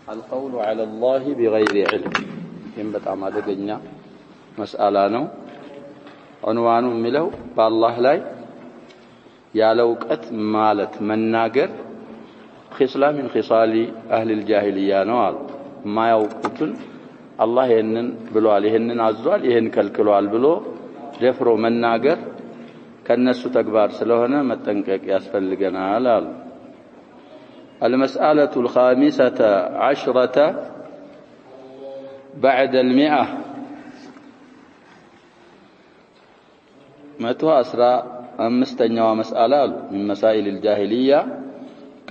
القول على الله بغير علم በጣም አደገኛ መስአላ ነው عنوانው የሚለው በአላህ ላይ ያለ ዕውቀት ማለት መናገር خصلة من خصال أهل الجاهلية ነው አሉ ማያውቁትን አላህ ይሄንን ብሏል ይሄንን አዟል ይሄን ከልክሏል ብሎ ደፍሮ መናገር ከነሱ ተግባር ስለሆነ መጠንቀቅ ያስፈልገናል አሉ المسألة الخامسة عشرة بعد 100 متى أسرى أمستنيا مسألة من مسائل الجاهلية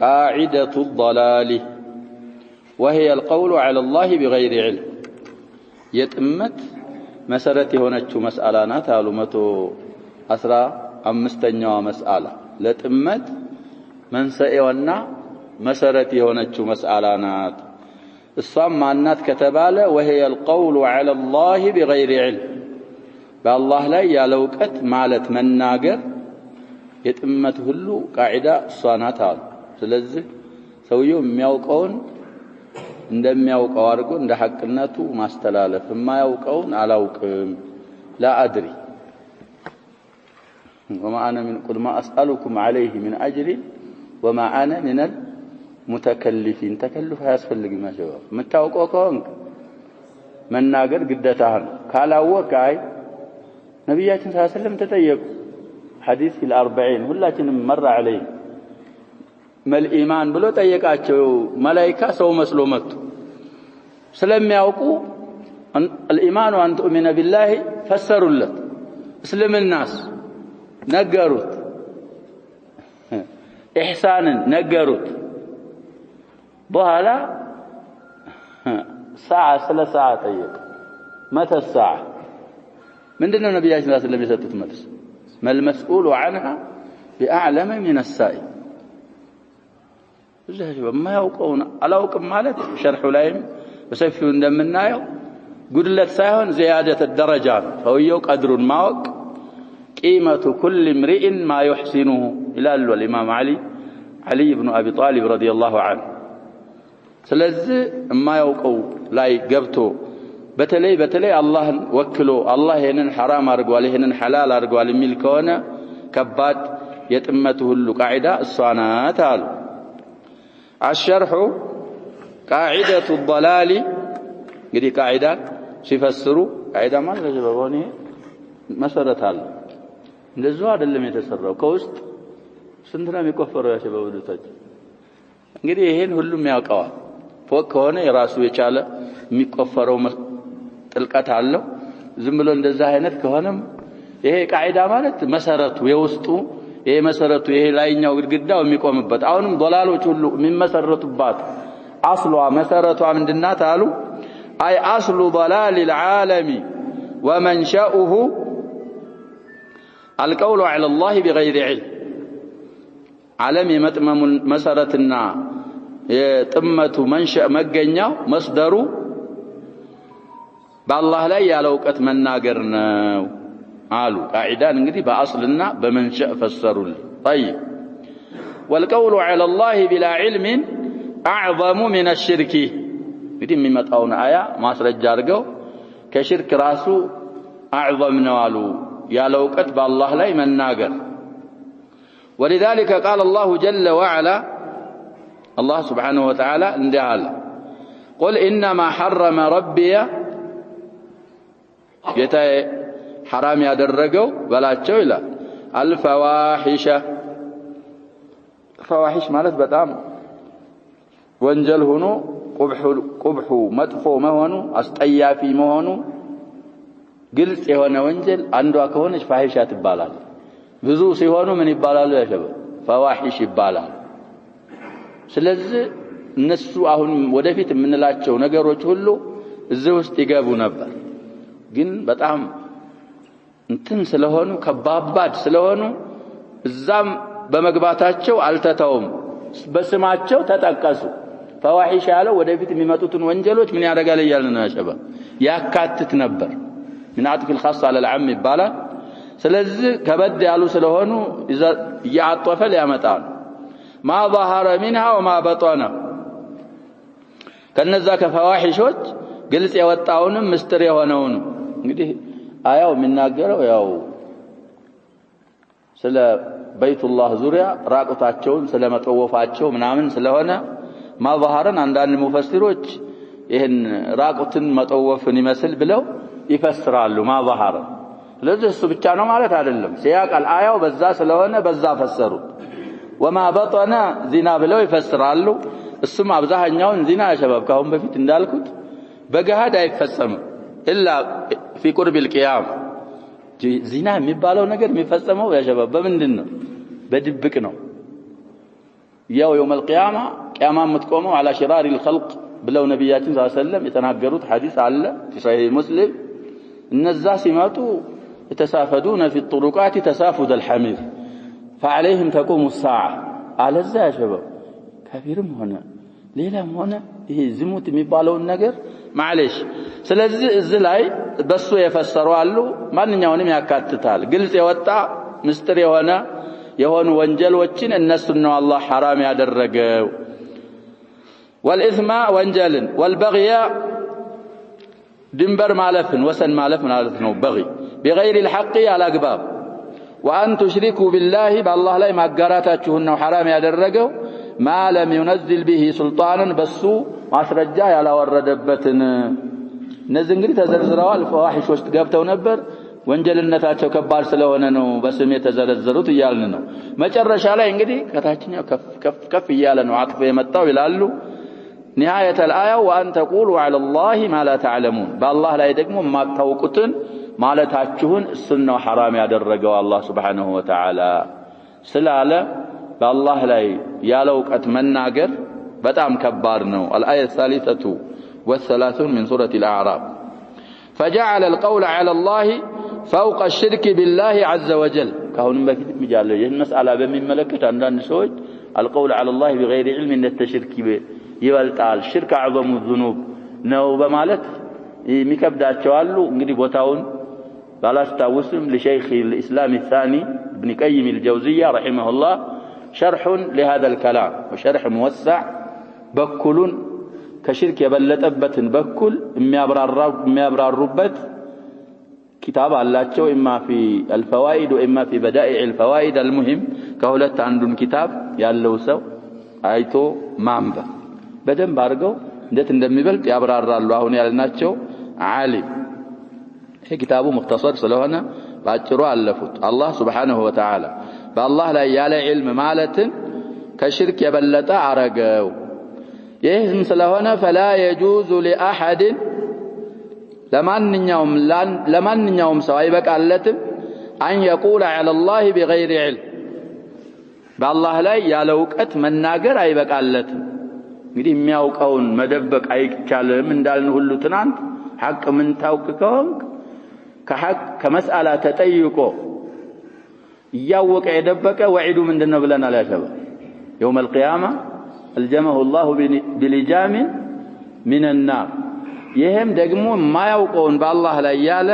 قاعدة الضلال وهي القول على الله بغير علم يتمت مسألة هنا مسألة ناتالو متى أسرى أمستنيا مسألة لتمت من سئونا مسألة هنا مسألة نات الصام النات كتباله وهي القول على الله بغير علم بالله لا يلوكت مالت مناجر يتمت هلو قاعدة صاناتها ስለዚህ ሰውየው የሚያውቀውን እንደሚያውቀው አድርጎ እንደ ሐቅነቱ ማስተላለፍ የማያውቀውን አላውቅም لا أدري وما أنا من قل ما أسألكم عليه من أجر وما أنا من المتكلفين تكلف ያስፈልግ ማሸው መታወቀው ከሆንክ መናገር ግዴታህ ነው ካላወቀ አይ ነብያችን ሰለላሁ ዐለይሂ ወሰለም ተጠየቁ ሐዲስ في ال40 ሁላችንም መራ عليه ما الإيمان ብሎ ጠየቃቸው መላእክታ ሰው መስሎ መጡ ስለሚያውቁ الإيمان أن تؤمن بالله فسروا اسلم الناس ነገሩት إحسانا ነገሩት በኋላ ساعة 3 ساعة ጠየቁ متى الساعة ምንድነው ነብያችን ሰለላሁ ዐለይሂ ወሰለም የሰጡት መልስ ما المسؤول عنها بأعلم من السائل زهجوا ما يوقون ألاوكم مالت شرح لايم بسيفه እንደምናየው ጉድለት ሳይሆን زيادة الدرجات فهو قدر ማወቅ قيمة كل امرئ ما يحسنه إلى الإمام علي بن أبي طالب رضي الله عنه ስለዚህ የማያውቀው ላይ ገብቶ በተለይ አላህን ወክሎ አላህ ይሄንን حرام አድርጓል ይሄንን حلال አድርጓል የሚል ከሆነ ከባድ የጥመቱ ሁሉ ቃዒዳ እሷናት አሉ الشرح قاعدة الضلال እንግዲህ ቃዒዳ ሲፈስሩ ቃዒዳ ማለት ለበጎኒ መሰረት አለ እንደዚህ አይደለም የተሰራው ከውስጥ ስንት ነው የሚቆፈረው ያሸበውዱታች እንግዲህ ይሄን ሁሉም ያውቀዋል ፎቅ ከሆነ የራሱ የቻለ የሚቆፈረው ጥልቀት አለው ዝም ብሎ እንደዛ አይነት ከሆነም ይሄ ቃዒዳ ማለት መሰረቱ የውስጡ ይሄ መሰረቱ ይሄ ላይኛው ግድግዳው የሚቆምበት አሁንም ዶላሎች ሁሉ የሚመሰረቱባት አስሏ መሰረቷ ምንድናት አሉ አይ አስሉ ضلال العالم ومنشأه القول على الله بغير علم ዓለም የመጥመሙ መሰረትና የጥመቱ መንሸእ መገኛው መስደሩ በአላህ ላይ ያለ ዕውቀት መናገር ነው አሉ ቃዒዳን እንግዲህ በአስልና በመንሸእ ፈሰሩል طيب والقول على الله بلا علم اعظم من الشرك እንግዲህ የሚመጣውን አያ ማስረጃ አድርገው ከሽርክ ራሱ اعظم ነው አሉ ያለ ዕውቀት በአላህ ላይ መናገር ولذلك قال الله جل وعلا الله سبحانه وتعالى اندعال قل إنما حرم ربي يتاي حرام يدرجو بلاچو إلى الفواحش فواحش مالت በጣም ወንጀል ሆኖ قبح መጥፎ መሆኑ አስጠያፊ መሆኑ ግልጽ የሆነ ወንጀል አንዷ ከሆነች ፋሂሻ ትባላለች ብዙ ሲሆኑ ምን ይባላሉ ያሸበ فواحش ይባላል ስለዚህ እነሱ አሁን ወደፊት የምንላቸው ነገሮች ሁሉ እዚህ ውስጥ ይገቡ ነበር ግን በጣም እንትን ስለሆኑ ከባባድ ስለሆኑ እዛም በመግባታቸው አልተተውም በስማቸው ተጠቀሱ فواحش ያለው ወደፊት የሚመጡትን ወንጀሎች ምን ያደርጋል ይያልን ነው ያሸበ ያካትት ነበር من عطف الخاص على العام ይባላል ስለዚህ ከበድ ያሉ ስለሆኑ ያጣፈል ያመጣል ما ظهر منها وما بطن ከነዛ ከፈዋሂሾች ግልጽ የወጣውንም ምስጥር የሆነውን እንግዲህ አያው የሚናገረው ያው ስለ በይቱላህ ዙሪያ ራቁታቸውን ስለመጠወፋቸው ምናምን ስለሆነ ማظهرን አንዳንድ ሙፈሲሮች ይሄን ራቁትን መጠወፍን ይመስል ብለው ይፈስራሉ ማظهر ስለዚህ እሱ ብቻ ነው ማለት አይደለም ሲያቃል አያው በዛ ስለሆነ በዛ ፈሰሩት ወማ በጠና ዚና ብለው ይፈስራሉ እሱም አብዛኛውን ዚና ያሸባብ ካሁን በፊት እንዳልኩት በገሃድ አይፈጸምም ኢላ في قرب القيام ዚና የሚባለው ነገር የሚፈጸመው ያሸባብ በምንድነው በድብቅ ነው ያው يوم القيامه ቂያማ የምትቆመው على شرار الخلق ብለው ነብያችን ሰለላሁ ዐለይሂ ወሰለም የተናገሩት ሐዲስ አለ في صحيح مسلم እነዛ ሲመጡ يتسافدون في الطرقات تسافد الحمير فعليهم تقوم الساعه على ذا يا شباب كبيرم هنا ሌላም ሆነ ይሄ ዝሙት የሚባለው ነገር ማለሽ ስለዚህ እዚህ ላይ በሱ የፈሰሩ አሉ ማንኛውንም ያካትታል ግልጽ የወጣ ምስጥር የሆኑ ወንጀሎችን እነሱን ነው አላህ حرام ያደረገው والإثم وانجل والبغي ድንበር ማለፍን ወሰን ማለፍ ማለት ነው በغي بغير الحق على اغباب وان تشركوا بالله بالله ላይ ማጋራታችሁን ነው حرام ያደረገው ما لم ينزل به سلطانا በሱ ማስረጃ ያላወረደበትን እነዚህ እንግዲህ ተዘርዝረዋል ፈዋሂሾች ገብተው ነበር ወንጀልነታቸው ከባድ ስለሆነ ነው በስም የተዘረዘሩት ይያልን ነው መጨረሻ ላይ እንግዲህ ከታችኛው ከፍ ይያለ ነው አጥፎ የመጣው ይላሉ نهايه الايه وان تقولوا على الله ما لا تعلمون بالله ላይ ደግሞ ማታውቁትን ማለታችሁን እሱን ነው حرام ያደረገው አላህ Subhanahu Wa Ta'ala ስላለ بالله ላይ ያለው ቀት መናገር በጣም ከባድ ነው الآية الثالثة والثلاثون من سورة الأعراف فجعل القول على الله فوق الشرك بالله عز وجل كون بفيت مجاله ይህን መስአላ በሚመለከት አንዳንድ ሰዎች القول على الله بغير علم ان التشرك ይበልጣል ሽርክ አዕظم الذنوب ነው በማለት የሚከብዳቸው አሉ እንግዲህ ቦታውን ባላስታውስም لشيخ الإسلام الثاني ابن قيم الجوزية رحمه الله شرح لهذا الكلام وشرح موسع بكلون كشرك يبلطبتن بكل የሚያብራሩበት كتاب አላቸው اما في الفوائد واما في بدائع الفوائد المهم ከሁለት አንዱን كتاب ያለው ሰው አይቶ ማንበብ በደንብ አድርገው እንዴት እንደሚበልጥ ያብራራሉ አሁን ያልናቸው ዓሊም ይሄ كتابو مختصر ስለሆነ ባጭሩ አለፉት አላህ Subhanahu Wa Ta'ala بالله ላይ ያለ علم ማለትን ከሽርክ የበለጠ አረገው ይህም ስለሆነ فلا يجوز لاحد ለማንኛውም ሰው አይበቃለትም ان يقول على الله بغير علم بالله ላይ ያለ ዕውቀት መናገር አይበቃለትም እንግዲህ የሚያውቀውን መደበቅ አይቻልም እንዳልን ሁሉ ትናንት ሐቅ ምን ታውቅ ከሆንክ ከሐቅ ከመስአላ ተጠይቆ ያወቀ የደበቀ ወዒዱ ምንድነው ብለናል ያሸባ يوم القيامه الجمه الله بلجام من النار ይሄም ደግሞ ማያውቀውን በአላህ ላይ ያለ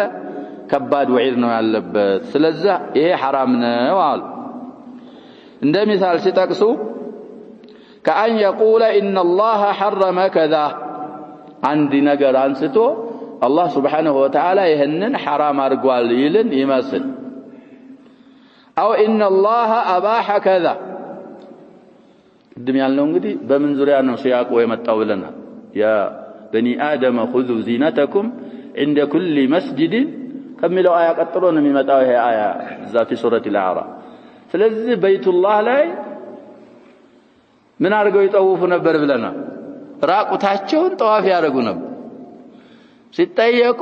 ከባድ ወዒድ ነው ያለበት ስለዚህ ይሄ حرام ነው አሉ እንደ ምሳሌ ሲጠቅሱ كأن يقول إن الله حرم كذا عند ነገር አንስቶ الله سبحانه وتعالى ይሄንን حرام አድርጓል ይልን ይመስል أو إن الله أباح كذا قدم ያልነው እንግዲህ በምን ዙሪያ ነው ሲያቆ የመጣው ብለናል يا بني آدم خذوا زينتكم عند كل مسجد ከሚለው አያ ቀጥሎ ነው የሚመጣው ይሄ አያ እዛ في سورة الأعراف ስለዚህ በይቱላህ ላይ ምን አድርገው ይጠውፉ ነበር ብለናል ራቁታቸውን ጠዋፍ ያደርጉ ነበር ሲጠየቁ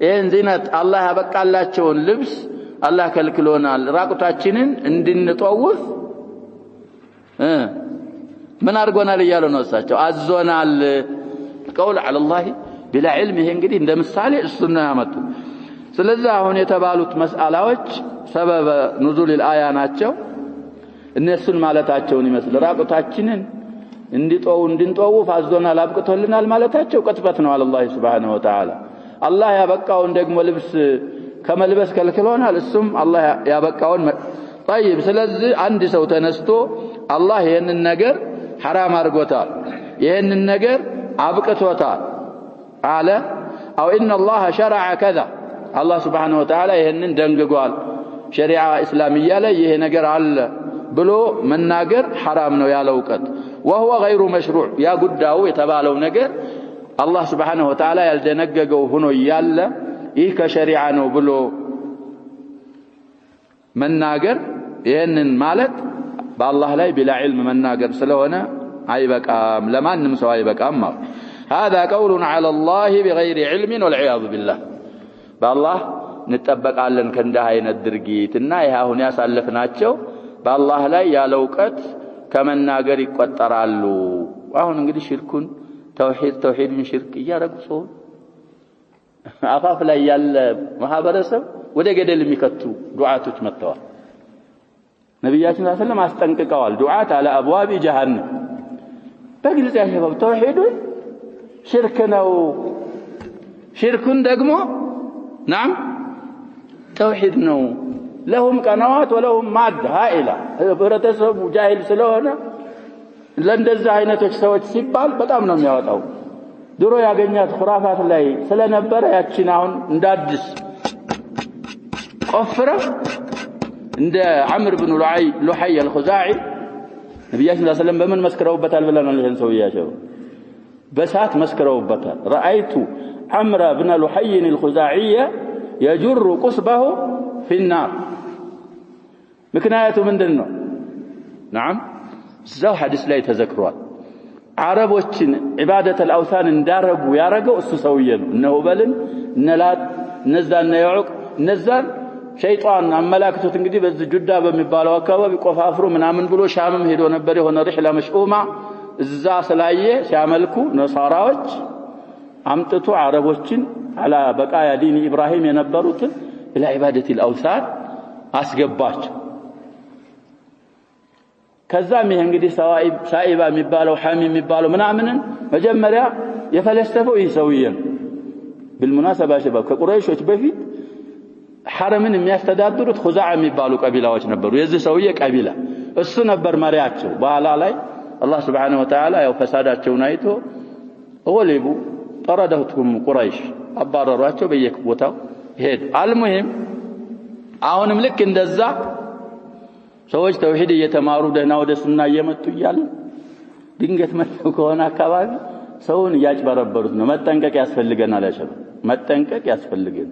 ይሄን ዚነት አላህ ያበቃላቸውን ልብስ አላህ ከልክሎናል ራቁታችንን እንድንጠውፍ ምን አድርጎናል ይያሉ ነው እሳቸው አዞናል قول على الله بلا علم ይሄ እንግዲህ እንደ ምሳሌ እሱና ያመጡ ስለዚህ አሁን የተባሉት መስአላዎች ሰበብ ኑዙል الآية ናቸው እነሱን ማለታቸውን ይመስል ራቁታችንን እንድንጠውፍ አዞናል አብቅቶልናል ማለታቸው ቅጥፈት ነው አላህ Subhanahu Wa Ta'ala አላህ ያበቃውን ደግሞ ልብስ ከመልበስ ከልክሎናል እሱም አላህ ያበቃውን طيب ስለዚህ አንድ ሰው ተነስቶ አላህ ይሄንን ነገር حرام አድርጎታል ይሄንን ነገር አብቅቶታል አለ አው ኢነ አላህ ሸረዐ ከዛ አላህ Subhanahu Wa Ta'ala ይሄንን ደንግጓል ሸሪዓ እስላሚያ ላይ ይሄ ነገር አለ ብሎ መናገር حرام ነው ያለው እውቀት وهو غير مشروع ያ ጉዳዩ የተባለው ነገር አላህ Subhanahu Wa Ta'ala ያልደነገገው ሆኖ ያለ ይህ ከሸሪዓ ነው ብሎ መናገር ይሄንን ማለት በአላህ ላይ ቢላ ዒልም መናገር ስለሆነ አይበቃም ለማንም ሰው አይበቃም ማለት هذا قول على الله بغير علم والعياذ بالله بالله እንጠበቃለን ከእንዲህ አይነት ድርጊትና ይሄ አሁን ያሳለፍናቸው በአላህ ላይ ያለ ዕውቀት ከመናገር ይቆጠራሉ አሁን እንግዲህ ሽርኩን ተውሂድን ሽርክ እያደረጉ ሰው አፋፍ ላይ ያለ ማህበረሰብ ወደ ገደል የሚከቱ ዱዓቶች መጥተዋል ነብያችን ሰለላሁ ዐለይሂ ወሰለም አስጠንቅቀዋል ዱዓት على ابواب جهنم በግልጽ ያሸበብ ተውሂዱን ሽርክ ነው ሽርኩን ደግሞ نعم توحيد ነው لهم قنوات ولهم ماد هائله ህብረተሰቡ ጃሂል ስለሆነ ለእንደዛ አይነቶች ሰዎች ሲባል በጣም ነው የሚያወጣው ድሮ ያገኛት ኹራፋት ላይ ስለነበረ ያቺን አሁን እንዳድስ ቆፍረ እንደ عمرو بن لحي الخزاعي ነብያችን ሰለላሁ ዐለይሂ ወሰለም በምን መስክረውበታል ብለናል ይሄን ሰው ያያቸው በሳት መስክረውበታል رأيت عمرو بن لحي الخزاعي يجر قصبه في النار ምክንያቱ ምንድነው نعم እዛው ሐዲስ ላይ ተዘክሯል አረቦችን ዒባደተ አልአውሳን እንዳረጉ ያረገው እሱ ሰውዬ ነው እነሆ በልን ነላት ነዛና ያዑቅ ነዛን ሸይጣን አመላክቶት እንግዲህ በዚህ ጁዳ በሚባለው አካባቢ ቆፋፍሩ ምናምን ብሎ ሻምም ሄዶ ነበር የሆነ ሪህላ መሽኡማ እዛ ስላየ ሲያመልኩ ነሳራዎች አምጥቶ አረቦችን على بقايا دين ابراهيم የነበሩትን الى عباده الاوثان አስገባቸው ከዛም ይሄ እንግዲህ ሳኢባ የሚባለው ሐሚ የሚባለው ምናምንን መጀመሪያ የፈለሰፈው ይህ ሰውዬ بالمناسبه شباب ከቁረይሾች በፊት ሐረምን የሚያስተዳድሩት ኹዛዓ የሚባሉ ቀቢላዎች ነበሩ የዚህ ሰውዬ ቀቢላ እሱ ነበር መሪያቸው በኋላ ላይ አላህ Subhanahu Wa Ta'ala ያው ፈሳዳቸውን አይቶ ወለቡ ጠረደውቱም ቁረይሽ አባረሯቸው በየቦታው ሄድ አልሙሂም አሁንም ልክ እንደዛ ሰዎች ተውሂድ እየተማሩ ደህና ወደ ሱና እየመጡ ይያል ድንገት መጥተው ከሆነ አካባቢ ሰውን ያጭበረበሩት ነው መጠንቀቅ ያስፈልገናል ያሸበ መጠንቀቅ ያስፈልገን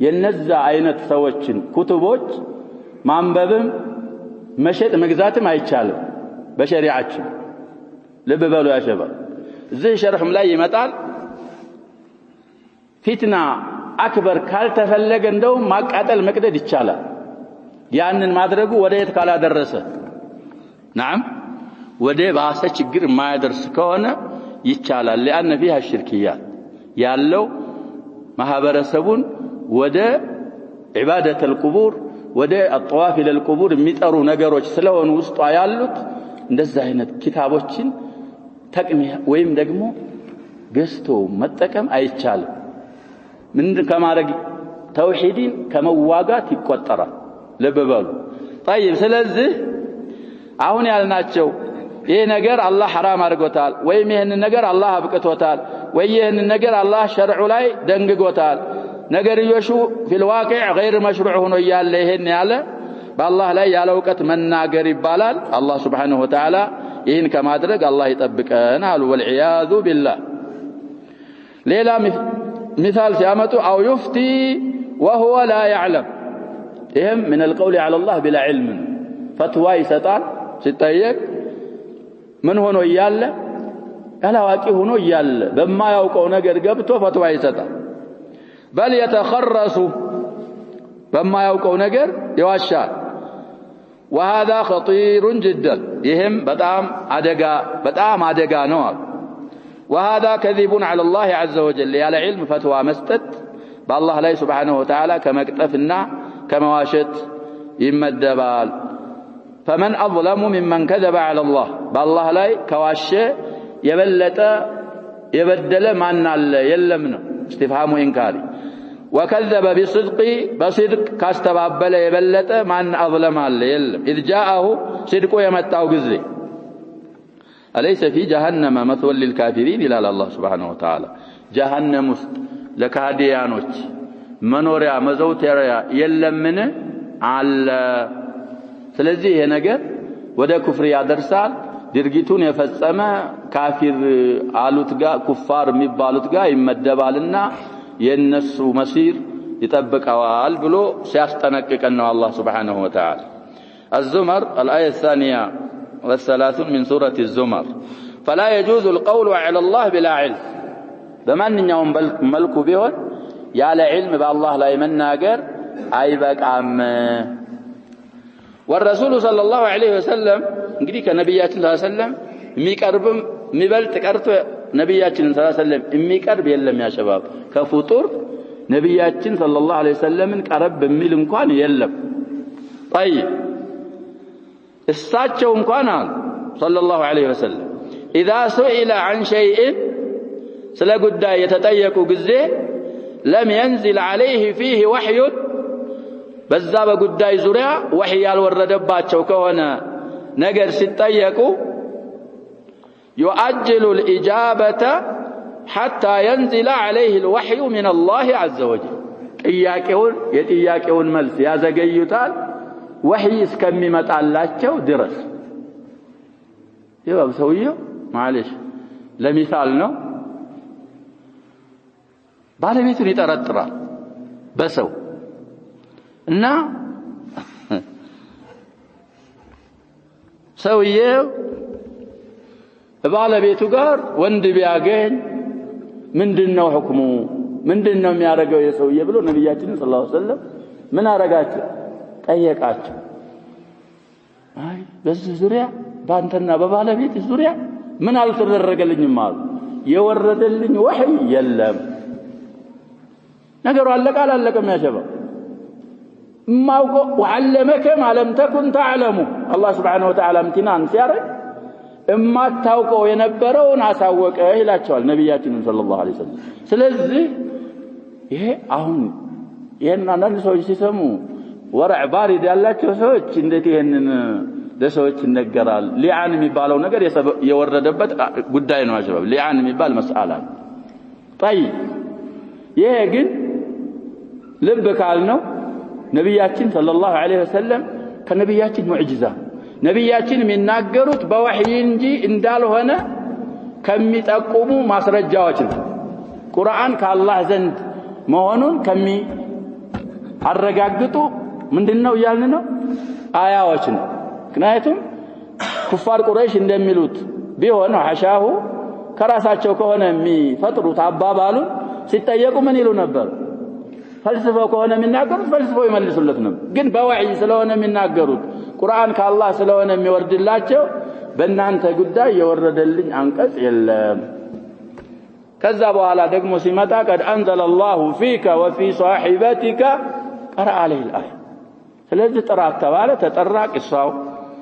የነዛ አይነት ሰዎችን ኩቱቦች ማንበብም መሸጥ መግዛትም አይቻልም በሸሪዓችን ልብ በሉ ያሸበ እዚህ ሸርህም ላይ ይመጣል ፊትና አክበር ካልተፈለገ እንደው ማቃጠል መቅደድ ይቻላል ያንን ማድረጉ ወደየት ካላደረሰ نعم ወደ ባሰ ችግር የማያደርስ ከሆነ ይቻላል لان فيها الشركيات ያለው ማህበረሰቡን ወደ عباده القبور ወደ الطواف الى القبور የሚጠሩ ነገሮች ስለሆኑ ውስጧ ያሉት እንደዛ አይነት ኪታቦችን ተቅሚያ ወይም ደግሞ ገዝቶ መጠቀም አይቻልም ምን ከማረግ ተውሂድን ከመዋጋት ይቆጠራል ለበበሉ طيب ስለዚህ አሁን ያልናቸው ይሄ ነገር አላህ حرام አድርጎታል ወይም ይሄን ነገር አላህ አብቅቶታል ወይ ይሄን ነገር አላህ ሸርዑ ላይ ደንግጎታል ነገርዮሹ في الواقع غير مشروع ሆኖ ያለ ይሄን ያለ በአላህ ላይ ያለ ዕውቀት መናገር ይባላል አላህ Subhanahu Wa Ta'ala ይሄን ከማድረግ አላህ ይጠብቀን አሉ والعياذ بالله ሌላ مثال سيامته أو يفتي وهو لا يعلم إهم من القول على الله بلا علم فتوى يستطيع ستايق من هو يالا ألا واقي هو يالا بما يوقع نجر قبته فتوى يستطيع بل يتخرص بما يوقع نجر يواشال وهذا خطير جدا إهم بتام عدقا نوع وهذا كذب على الله عز وجل على علم فتوى مستد بالله لا سبحانه وتعالى كما اكتفنا كما واشت يمدبال فمن أظلم ممن كذب على الله بالله لا كواش يبدل معنا يلمنا استفهام إنكاري وكذب بصدق كاستبابل يبلت من أظلم يلم إذ جاءه صدق يمتعه قزري أليس في جهنم مثوى للكافرين إلى الله سبحانه وتعالى جهنم لكاديانوች መኖሪያ መዘውተሪያ የለምን አለ ስለዚህ ይሄ ነገር ወደ ኩፍር ያደርሳል ድርጊቱን የፈጸመ ካፊር አሉት ጋር ኩፋር የሚባሉት ጋር ይመደባልና የነሱ መሲር ይጠብቀዋል ብሎ ሲያስጠነቅቀን ነው አላህ Subhanahu Wa Ta'ala الزمر الآية الثانية والثلاثون من سورة الزمر فلا يجوز القول على الله بلا علم بمنኛውም መልኩ ቢሆን ያለ علم بالله ላይ መናገር አይበቃም والرسول صلى الله عليه وسلم እንግዲህ ከነብያችን ሰለላሁ ዐለይሂ ወሰለም የሚቀርብም የሚበልጥ ቀርቶ ነብያችን ሰለላሁ ዐለይሂ ወሰለም የሚቀርብ የለም ያ ሸባብ ከፍጡር ነብያችን ሰለላሁ ዐለይሂ ወሰለምን ቀረብ በሚል እንኳን የለም طيب እሳቸው እንኳን ሰለላሁ ዐለይሂ ወሰለም اذا سئل عن شيء ስለ ጉዳይ የተጠየቁ ጊዜ لم ينزل عليه فيه وحي በዛ በጉዳይ ዙሪያ ወህይ ያልወረደባቸው ከሆነ ነገር ሲጠየቁ يؤجل الإجابة حتى ينزل عليه الوحي من الله عز وجل ጥያቄውን መልስ ያዘገዩታል ወህይ እስከሚመጣላቸው ድረስ ይኸው ሰውየው معلش ለምሳሌ ነው ባለቤቱን ይጠረጥራል በሰው እና ሰውየው ባለቤቱ ጋር ወንድ ቢያገኝ ምንድነው ሁክሙ ምንድነው የሚያደርገው የሰውየ ብሎ ነብያችን ሰለላሁ ዐለይሂ ወሰለም ምን አረጋቸው ጠየቃቸው አይ በዚህ ዙሪያ ባንተና በባለቤት ዙሪያ ምን አልተደረገልኝም አሉ የወረደልኝ ወህይ የለም ነገሩ አለቀም ያሸባ ማውቆ ወዓለመከ ማለም ተኩን ተዓለሙ አላህ Subhanahu Wa Ta'ala ምትናን ሲያረግ እማታውቀው የነበረውን አሳወቀ ይላቸዋል ነብያችን ሰለላሁ ዐለይሂ ወሰለም ስለዚህ ይሄ አሁን አንዳንድ ሰዎች ሲሰሙ ወራዕ ባሪድ ያላቸው ሰዎች እንዴት ይሄንን ለሰዎች ይነገራል ሊዓን የሚባለው ነገር የወረደበት ጉዳይ ነው አጀብ ሊዓን የሚባል መስአላ طيب ይሄ ግን ልብ ካልነው ነብያችን ሰለላሁ ዐለይሂ ወሰለም ከነብያችን ሙዕጂዛ ነብያችን የሚናገሩት በወህይ እንጂ እንዳልሆነ ከሚጠቁሙ ማስረጃዎች ነው ቁርአን ከአላህ ዘንድ መሆኑን አረጋግጡ ምንድነው ያልን ነው አያዎች ነው ምክንያቱም ኩፋር ቁረይሽ እንደሚሉት ቢሆን ሐሻሁ ከራሳቸው ከሆነ የሚፈጥሩት አባባሉን ሲጠየቁ ምን ይሉ ነበር ፈልስፈው ከሆነ የሚናገሩት ፈልስፈው ይመልሱለት ነው ግን በወህይ ስለሆነ የሚናገሩት ቁርአን ከአላህ ስለሆነ የሚወርድላቸው በእናንተ ጉዳይ የወረደልኝ አንቀጽ የለም ከዛ በኋላ ደግሞ ሲመጣ قد انزل الله فيك وفي صاحبتك قرأ عليه الآية ስለዚህ ጥራት ተባለ ተጠራ ቂሳው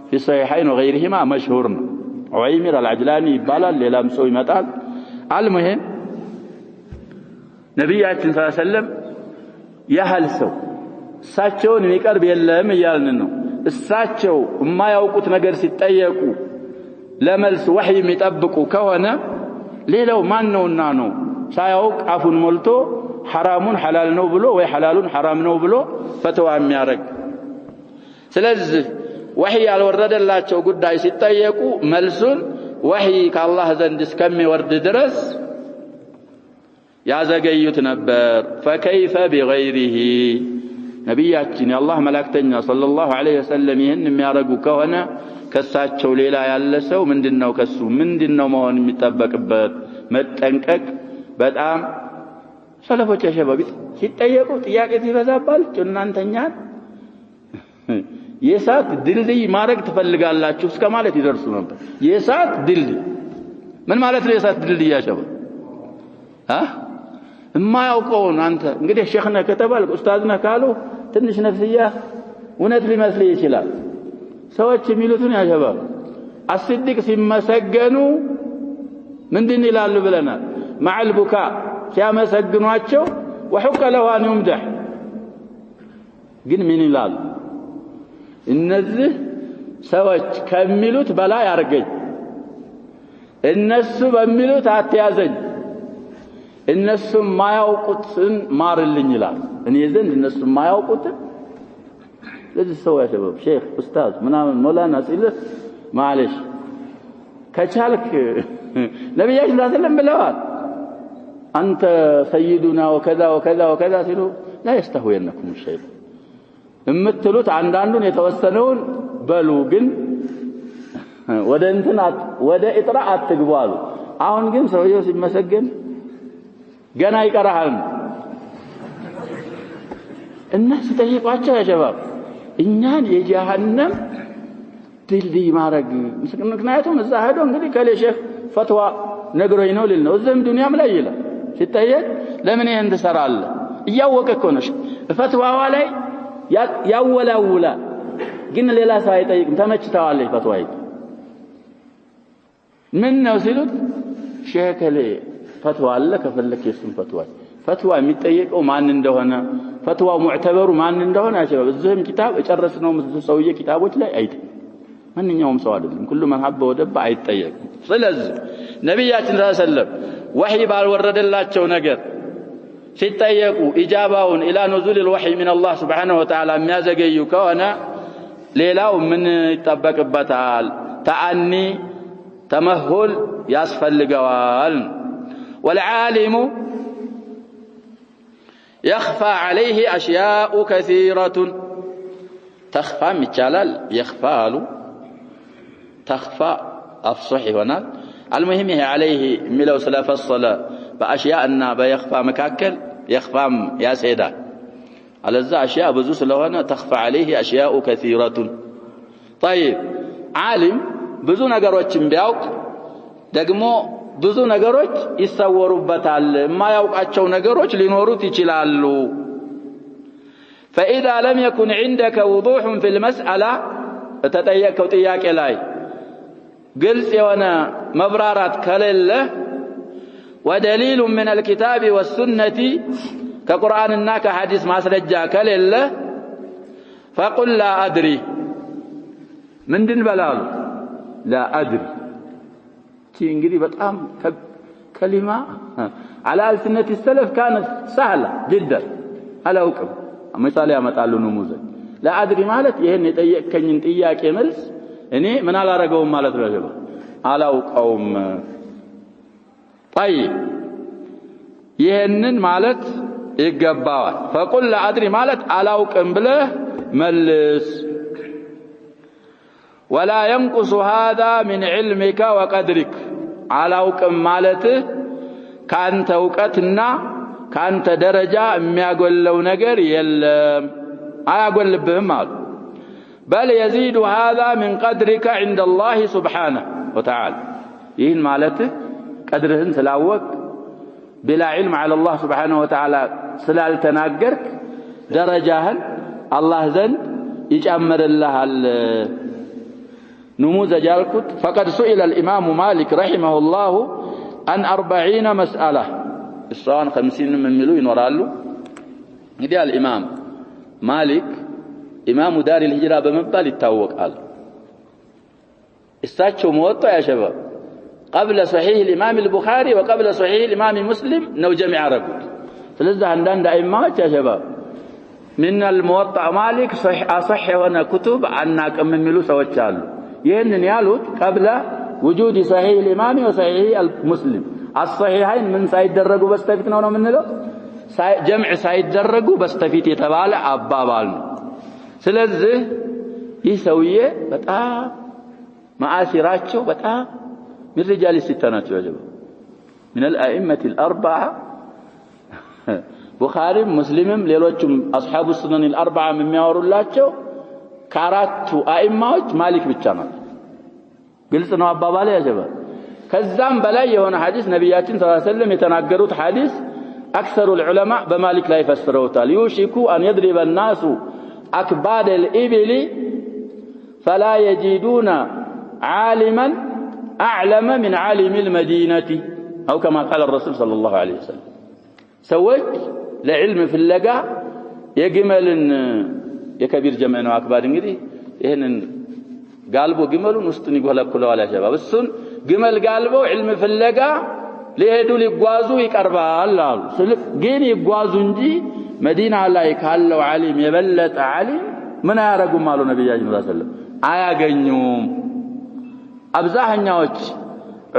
في صحيحين وغيرهما مشهور عويمر العجلاني ይባላል ሌላም ሰው ይመጣል المهم ነብያችን ሰለላሁ ዐለይሂ ወሰለም ያህል ሰው እሳቸውን የሚቀርብ የለም ይያልን ነው እሳቸው የማያውቁት ነገር ሲጠየቁ ለመልስ ወህይ የሚጠብቁ ከሆነ ሌላው ማን ነውና ነው ሳያውቅ አፉን ሞልቶ ሐራሙን ሐላል ነው ብሎ ወይ ሐላሉን ሐራም ነው ብሎ ፈተዋ የሚያረግ ስለዚህ ወህይ ያልወረደላቸው ጉዳይ ሲጠየቁ መልሱን ወህይ ከአላህ ዘንድ እስከሚወርድ ድረስ ያዘገዩት ነበር فكيف بغيره ነብያችን የአላህ መላእክተኛ ሰለላሁ ዐለይሂ ወሰለም ይሄን የሚያረጉ ከሆነ ከሳቸው ሌላ ያለ ሰው ምንድነው ከሱ ምንድነው መሆን የሚጠበቅበት መጠንቀቅ በጣም ሰለፎች ያሸባቢት ሲጠየቁ ጥያቄ ሲበዛባል እናንተኛ የሳት ድልድይ ማረግ ትፈልጋላችሁ እስከማለት ይደርሱ ነበር የሳት ድልድይ ምን ማለት ነው የሳት ድልድይ ያሸባ እማያውቀውን አንተ እንግዲህ ሼክ ነህ ከተባልክ ኡስታዝ ነህ ካሉ ትንሽ ነፍስያ እውነት ሊመስል ይችላል ሰዎች የሚሉትን ያሸባል አስዲቅ ሲመሰገኑ ምንድን ይላሉ ብለናል ማዕል ቡካ ሲያመሰግኗቸው وحق له ان يمدح ግን ምን ይላሉ እነዚህ ሰዎች ከሚሉት በላይ አርገኝ እነሱ በሚሉት አትያዘኝ እነሱ ማያውቁትን ማርልኝ ይላል እኔ ዘንድ እነሱ ማያውቁትን ለዚህ ሰው ያሸበብ ሼክ ኡስታዝ ምናምን ሞላና ሲልህ ማለሽ ከቻልክ ነብያችን ሰለላሁ ብለዋል አንተ ሰይዱና ወከዛ ወከዛ ወከዛ ሲሉ لا يستهوينكم الشيء እምትሉት አንዳንዱን የተወሰነውን በሉ ግን ወደ እንትናት ወደ ኢጥራእ አትግቡ አሉ አሁን ግን ሰውየው ሲመሰገን ገና ይቀራል እነሱ ጠይቋቸው ያሸባብ እኛን የጀሃነም ድልድይ ማረግ ምክንያቱም እዛ ሄዶ እንግዲህ ከሌሸህ ፈትዋ ነግሮኝ ነው ሊል ነው እዚህም ዱንያም ላይ ይላል ሲጠየቅ ለምን ይሄን ትሰራለህ እያወቀ እኮ ነው ፈትዋዋ ላይ ያወላውላ ግን ሌላ ሰው አይጠይቅም ተመችተዋል ፈትዋይ ምን ነው ሲሉት ሸከለ ፈትዋ አለ ከፈለክ የሱን ፈትዋ የሚጠየቀው ማን እንደሆነ ፈትዋው ሙዕተበሩ ማን እንደሆነ ያሸባብ እዚህም ኪታብ እጨረስነው ሰውዬ ኪታቦች ላይ አይተ ማንኛውም ሰው አይደለም ሁሉ መሐበ ወደባ አይጠየቅም ስለዚህ ነብያችን ሰለላሁ ወህይ ባልወረደላቸው ነገር ሲጠየቁ ኢጃባውን ኢላ ኑዙል الوحي من الله سبحانه وتعالى የሚያዘገዩ ከሆነ ሌላው ምን ይጠበቅበታል ተአኒ ተመሁል ያስፈልገዋል والعالم يخفى عليه أشياء كثيرة تخفى مجالال يخفى تخفى أفصح هنا المهم عليه ملو سلف الصلاة بأشياء النابة يخفى مكاكل يخفى يا سيدا على ذا أشياء بزوس لهنا تخفى عليه أشياء كثيرة طيب عالم بزو نقروش بيوك دقمو ብዙ ነገሮች ይሰወሩበታል ማያውቃቸው ነገሮች ሊኖሩት ይችላሉ فإذا لم يكن عندك وضوح في المسألة تتيقوا ጥያቄ ላይ ግልጽ የሆነ መብራራት ከሌለ ودليل من الكتاب والسنة كقرآنና ከሐዲስ ማስረጃ ከሌለ فقل لا أدري ምንድን በላሉ لا أدري እንግዲህ በጣም كلمة على ألسنة السلف كانت سهلة جدا አላውቅም ምሳሌ ያመጣሉ ነሙዘ لا أدري ማለት ይሄን የጠየቀኝን ጥያቄ መልስ እኔ ምን አላረገውም ማለት ነው አላውቀውም طيب ይሄንን ማለት ይገባዋል فقل لا أدري ማለት አላውቅም ብለህ መልስ ولا ينقص هذا من علمك وقدرك አላውቅም ማለት ካንተ ዕውቀትና ካንተ ደረጃ የሚያጎለው ነገር የለም አያጎልብህም አሉ بل يزيد هذا من قدرك عند الله سبحانه وتعالى ይህን ማለት قدرህን ስላወቅ بلا علم على الله سبحانه وتعالى ስላልተናገርክ ደረጃህን አላህ ዘንድ ይጨምርልሃል نموذج الكت فقد سئل الإمام مالك رحمه الله عن 40 مسألة الصوان 50 من مليون ورالو يدي الإمام مالك إمام دار الهجرة بمبال التوق قال استاتشو موطع يا شباب قبل صحيح الإمام البخاري وقبل صحيح الإمام مسلم نو جمع رقود فلذا عندنا دائمات يا شباب من الموطع مالك صح هنا كتب عنا كم من ملو سوتشالو ይሄንን ያሉት قبل وجود صحيح الامام وصحيح المسلم الصحيحين من ሳይደረጉ በስተፊት ነው የምንለው ጀምዕ ሳይደረጉ በስተፊት የተባለ አባባል ነው ስለዚህ ይህ ሰውዬ በጣም ማአሲራቸው በጣም من رجال الستة ናቸው من الائمه الاربعه ቡኻሪ ሙስሊምም ሌሎችም አስሐቡ ሱነን الاربعه የሚያወሩላቸው ከአራቱ አኢማዎች ማሊክ ብቻ ነው ግልጽ ነው አባባለ ያጀባ ከዛም በላይ የሆነ ሐዲስ ነብያችን ሰለላሁ ዐለይሂ ወሰለም የተናገሩት ሐዲስ اكثر العلماء بمالك لا يفسروታል يوشك ان يضرب الناس اكباد الابل فلا يجدون عالما اعلم من عالم المدينه او كما قال الرسول صلى الله عليه وسلم سوت لعلم في اللقاء يجملن የከቢር ጀምዕ ነው አክባር እንግዲህ ይሄንን ጋልቦ ግመሉን ውስጡን ይጎለኩለዋል ያሸባብ እሱን ግመል ጋልበው ዒልም ፍለጋ ሊሄዱ ሊጓዙ ይቀርባል አሉ ግን ይጓዙ እንጂ መዲና ላይ ካለው ዓሊም የበለጠ ዓሊም ምን ያረጉም አሉ ነብያችን ሰለላሁ ዐለይሂ ወሰለም አያገኙም አብዛኛዎች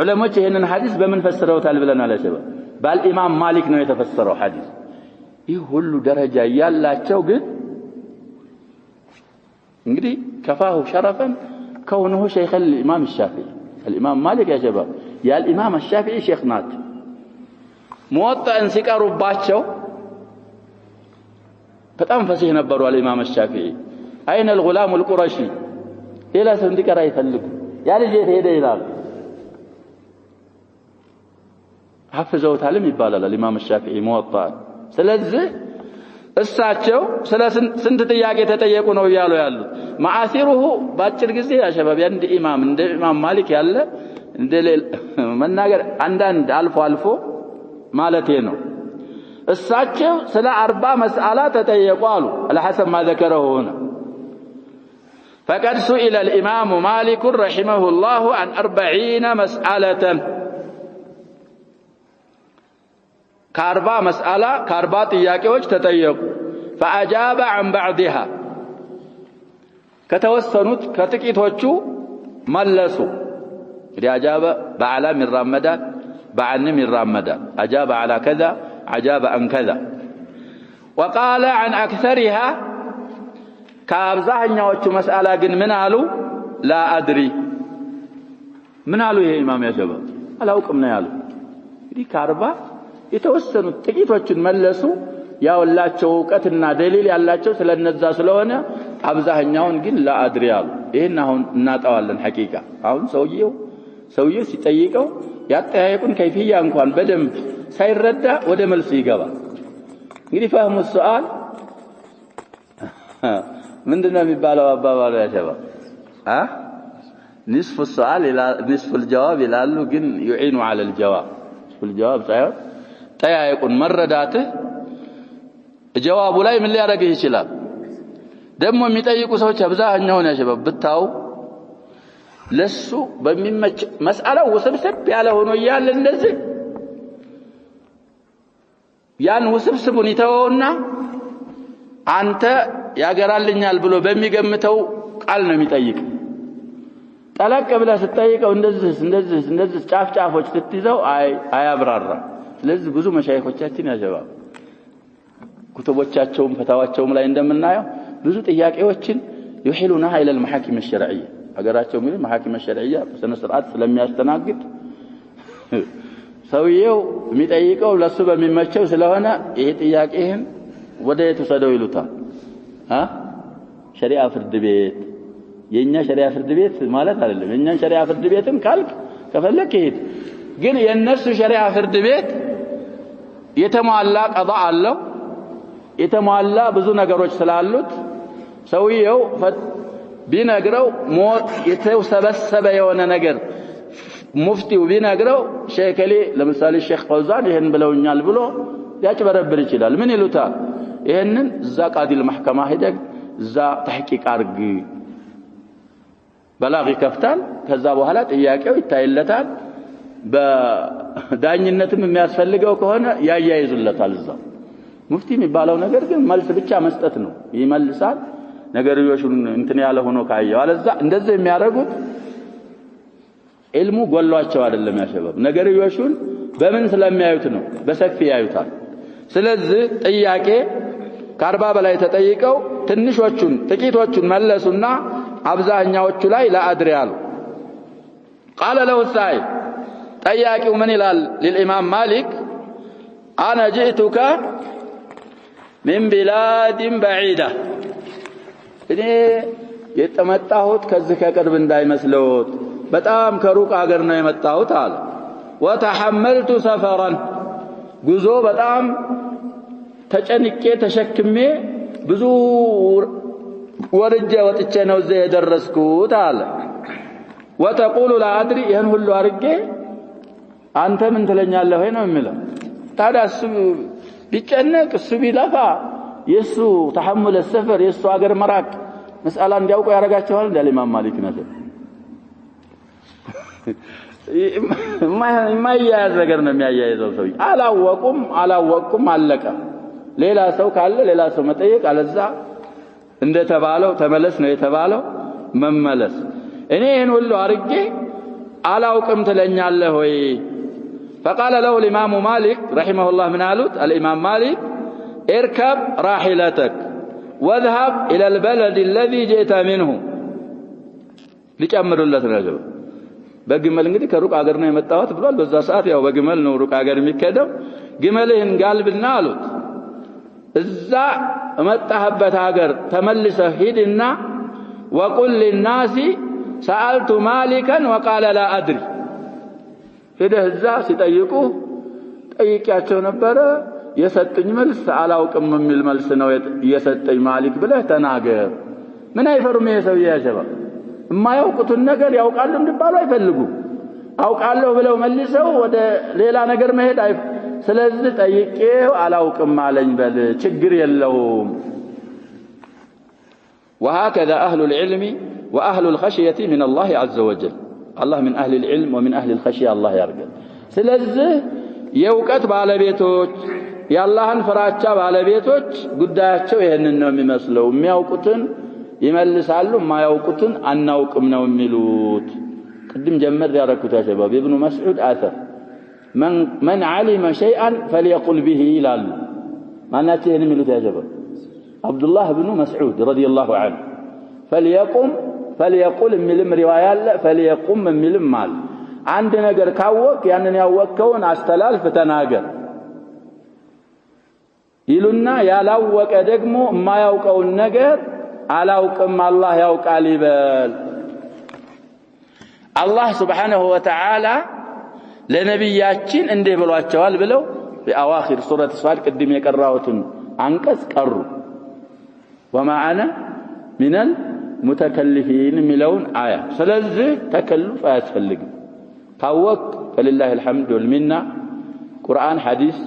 ዑለሞች ይሄንን ሐዲስ በምን ፈስረውታል ብለናል አሸባ ባልኢማም ማሊክ ነው የተፈሰረው ሐዲስ ይህ ሁሉ ደረጃ ያላቸው ግን እንግዲህ ከፋሁ ሸረፈን كونه شيخ الإمام الشافعي الإمام مالك يا شباب يا الإمام الشافعي شيخ نات موطأ انسكاروا باتشو በጣም ፈሲህ ነበሩ الإمام الشافعي أين الغلام القرشي إلى سندكرا يفلق يا ልጅ ሄደ ይላል حفظوا تعلم ይባላል الإمام الشافعي موطأ ስለዚህ እሳቸው ስለ ስንት ጥያቄ ተጠየቁ ነው ያሉ ያሉት ማአሲሩሁ ባጭር ጊዜ ያ ሸባብ እንደ ኢማም ማሊክ ያለ እንደ መናገር አንዳንድ አልፎ ማለቴ ነው እሳቸው ስለ 40 መስአላ ተጠየቁ አሉ አልሐሰብ ما ذكره هنا فقد سئل الإمام مالك رحمه الله عن 40 مسألة ከ40 መስአላ ከ40 ጥያቄዎች ተጠየቁ فاجاب عن بعضها ከተወሰኑት ከጥቂቶቹ መለሱ اجابه بعلى من رمضان بعن من رمضان اجاب على كذا اجاب عن كذا وقال عن اكثرها ከአብዛኛዎቹ መስአላ ግን ምን አሉ لا ادري ምን አሉ ይሄ ኢማም ያጀባ አላውቅም ነው ያሉ እንግዲህ ከ40 የተወሰኑት ጥቂቶችን መለሱ ያውላቸው ዕውቀትና ደሊል ያላቸው ስለነዛ ስለሆነ አብዛኛውን ግን ላአድሪ አሉ ይሄን አሁን እናጣዋለን ሐቂቃ አሁን ሰውየው ሲጠይቀው ያጠያየቁን ከይፍያ እንኳን በደንብ ሳይረዳ ወደ መልስ ይገባል እንግዲህ فهم السؤال ምንድነው የሚባለው አባባሉ ያሸባ نصف السؤال الى نصف الجواب ይላሉ ግን يعين على الجواب نصف الجواب ሳይሆን ጠያየቁን መረዳትህ ጀዋቡ ላይ ምን ሊያረጋግህ ይችላል ደግሞ የሚጠይቁ ሰዎች አብዛኛውን ያሸባብ ብታው ለሱ በሚመች መስአላው ውስብስብ ያለ ሆኖ ይያል እንደዚህ ያን ውስብስቡን ይተውና አንተ ያገራልኛል ብሎ በሚገምተው ቃል ነው የሚጠይቅ ጠለቅ ብለህ ስትጠይቀው እንደዚህ ጫፍጫፎች ስትይዘው አያብራራ ስለዚህ ብዙ መሻይኾቻችን ያጀባብ ኩቱቦቻቸውም ፈታዋቸውም ላይ እንደምናየው ብዙ ጥያቄዎችን يحيلونها الى المحاكم الشرعيه አገራቸው ምን محاكم الشرعيه በስነ ስርዓት ስለሚያስተናግድ ሰውየው የሚጠይቀው ለሱ በሚመቸው ስለሆነ ይሄ ጥያቄህን ወደ የተሰደው ይሉታል ሸሪዓ ፍርድ ቤት የኛ ሸሪዓ ፍርድ ቤት ማለት አይደለም የኛ ሸሪዓ ፍርድ ቤትም ካልክ ከፈለክ ይሄድ ግን የነሱ ሸሪዓ ፍርድ ቤት የተሟላ ቀዳ አለው የተሟላ ብዙ ነገሮች ስላሉት ሰውየው ቢነግረው ሞት የተሰበሰበ የሆነ ነገር ሙፍቲው ቢነግረው ሸይከሊ ለምሳሌ ሼክ ፈውዛን ይሄን ብለውኛል ብሎ ያጭበረብር ይችላል ምን ይሉታል ይሄንን እዛ ቃዲል ማህከማ ሄደህ እዛ ተህቂቅ አርግ በላግ ይከፍታል ከዛ በኋላ ጥያቄው ይታይለታል በዳኝነትም የሚያስፈልገው ከሆነ ያያይዙለታል እዛ ሙፍቲ የሚባለው ነገር ግን መልስ ብቻ መስጠት ነው ይመልሳል ነገርዮሹን እንትን ያለ ሆኖ ካየው አለዛ እንደዚህ የሚያደርጉት ኢልሙ ጎሏቸው አይደለም ያሸባብ ነገርዮሹን በምን ስለሚያዩት ነው በሰፊ ያዩታል ስለዚህ ጥያቄ ከ40 በላይ ተጠይቀው ትንሾቹን ጥቂቶቹን መለሱና አብዛኛዎቹ ላይ ላአድሪ አሉ قال له السائل ጠያቂው ምን ይላል للامام مالك انا جئتك من بلاد بعيده እኔ የተመጣሁት ከዚህ ከቅርብ እንዳይመስሎት በጣም ከሩቅ ሀገር ነው የመጣሁት አለ وتحملت سفرا ጉዞ በጣም ተጨንቄ ተሸክሜ ብዙ ወርጄ ወጥቼ ነው እዚህ የደረስኩት አለ وتقول لا ادري ይሄን ሁሉ አርጌ አንተ ምን ትለኛለህ ወይ ነው የሚለው ታዲያ እሱ ቢጨነቅ እሱ ቢለፋ የሱ ተሐሙል السفر የሱ ሀገር መራቅ መስአላ እንዲያውቁ ያረጋቸዋል እንደ ኢማም ማሊክ ነው የማይያዝ ነገር ነው የሚያያይዘው ሰው አላወቁም አለቀ ሌላ ሰው ካለ ሌላ ሰው መጠየቅ አለዛ እንደተባለው ተመለስ ነው የተባለው መመለስ እኔ ይሄን ሁሉ አርጌ አላውቅም ትለኛለህ ወይ فقال له الامام مالك رحمه الله من قالت الامام مالك اركب راحلتك واذهب الى البلد الذي جئت منه ሊጨምሩለት ነው በግመል እንግዲህ ከሩቅ ሀገር ነው የመጣሁት ብሏል በዛ ሰዓት ያው በግመል ነው ሩቅ ሀገር የሚከደው ግመልህን ጋልብና አሉት እዛ መጣህበት ሀገር ተመልሰህ ሂድና وقل للناس سألت مالكا وقال لا أدري ሄደህ እዛ ሲጠይቁ ጠይቂያቸው ነበር የሰጠኝ መልስ አላውቅም የሚል መልስ ነው የሰጠኝ ማሊክ ብለህ ተናገር ምን አይፈሩም የሰው ያጀባ የማያውቁትን ነገር ያውቃሉ እንዲባሉ አይፈልጉም አውቃለሁ ብለው መልሰው ወደ ሌላ ነገር መሄድ ስለዚህ ጠይቄው አላውቅም አለኝ በል ችግር የለውም وهكذا أهل العلم وأهل الخشية من الله عز وجل الله من أهل العلم ومن أهل الخشية الله يرجل ስለዚህ የውቀት ባለቤቶች የአላህን ፍራቻ ባለቤቶች ጉዳያቸው ይሄንን ነው የሚመስለው የሚያውቁትን ይመልሳሉ የማያውቁትን አናውቅም ነው የሚሉት ቅድም ጀመር ያረኩት ያሸባብ ኢብኑ መስዑድ አተር من علم شيئا فليقل به ይላሉ ማናቸው ይሄን የሚሉት ያሸባብ عبد الله بن مسعود رضي الله عنه فليقل የሚልም ሪዋያ አለ فليقم የሚልም አለ አንድ ነገር ካወቅ ያንን ያወቀውን አስተላልፍ ተናገር ይሉና ያላወቀ ደግሞ የማያውቀውን ነገር አላውቅም አላህ ያውቃል ይበል አላህ Subhanahu Wa Ta'ala ለነብያችን እንደ ብሏቸዋል ብለው በአዋኺር ሱረት ሷድ ቅድም የቀራውትን አንቀጽ ቀሩ وما انا من المتكلفين ሚለውን አያ ስለዚህ ተከልፍ አያስፈልግም ታወቅ فلله الحمد والمنه ቁርአን ሐዲስ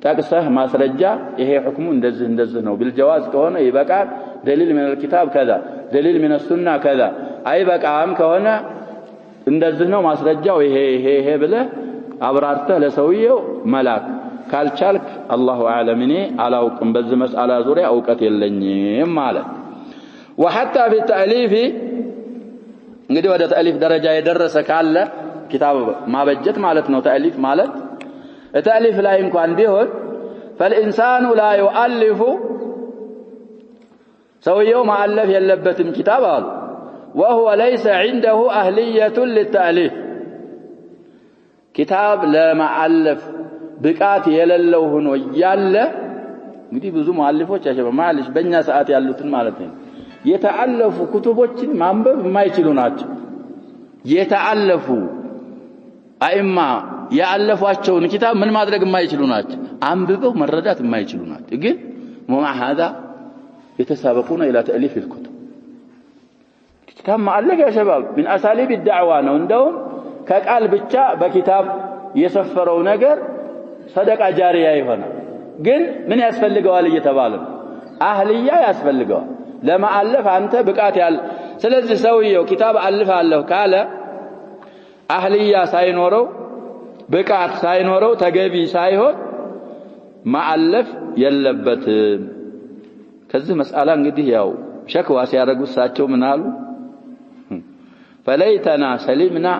ጠቅሰህ ማስረጃ ይሄ ሁክሙ እንደዚህ ነው بالجواز ከሆነ ይበቃል دليل من الكتاب كذا دليل من السنه كذا አይበቃም ከሆነ እንደዚህ ነው ማስረጃው ይሄ ብለህ አብራርተህ ለሰውየው መላክ ካልቻልክ አላሁ አዕለም እኔ አላውቅም በዚህ መስአላ ዙሪያ ዕውቀት የለኝም ማለት وحتى بالتأليف እንግዲህ ወደ ተአሊፍ ደረጃ የደረሰ ካለ ኪታብ ማበጀት ማለት ነው ተአሊፍ ማለት ተአሊፍ ላይ እንኳን ቢሆን فالانسان لا يؤلف ሰውየው ማአለፍ የለበትም ኪታብ አሉ وهو ليس عنده اهليه للتاليف ኪታብ ለማአለፍ ብቃት የሌለው ሆኖ ያለ እንግዲህ ብዙ ሙአሊፎች ያሸበ ማለሽ በእኛ ሰዓት ያሉትን ማለት ነው የተአለፉ ኩቱቦችን ማንበብ የማይችሉ ናቸው የተአለፉ አይማ ያአለፏቸውን ኪታብ ምን ማድረግ የማይችሉ ናቸው አንብበው መረዳት የማይችሉ ናቸው ግን ومع هذا يتسابقون الى تاليف الكتب كتاب معلق يا شباب من اساليب الدعوه ነው እንደውም ከቃል ብቻ በኪታብ የሰፈረው ነገር ሰደቃ ጃሪያ ይሆናል ግን ምን ያስፈልገዋል እየተባለ አህልያ ያስፈልገዋል ለማአለፍ አንተ ብቃት ያለ ስለዚህ ሰውየው ኪታብ አልፋለሁ ካለ አህልያ ሳይኖረው ብቃት ሳይኖረው ተገቢ ሳይሆን ማአለፍ የለበትም ከዚህ መስአላ እንግዲህ ያው ሸክዋ ሲያረጉሳቸው ምን አሉ فليتنا سلمنا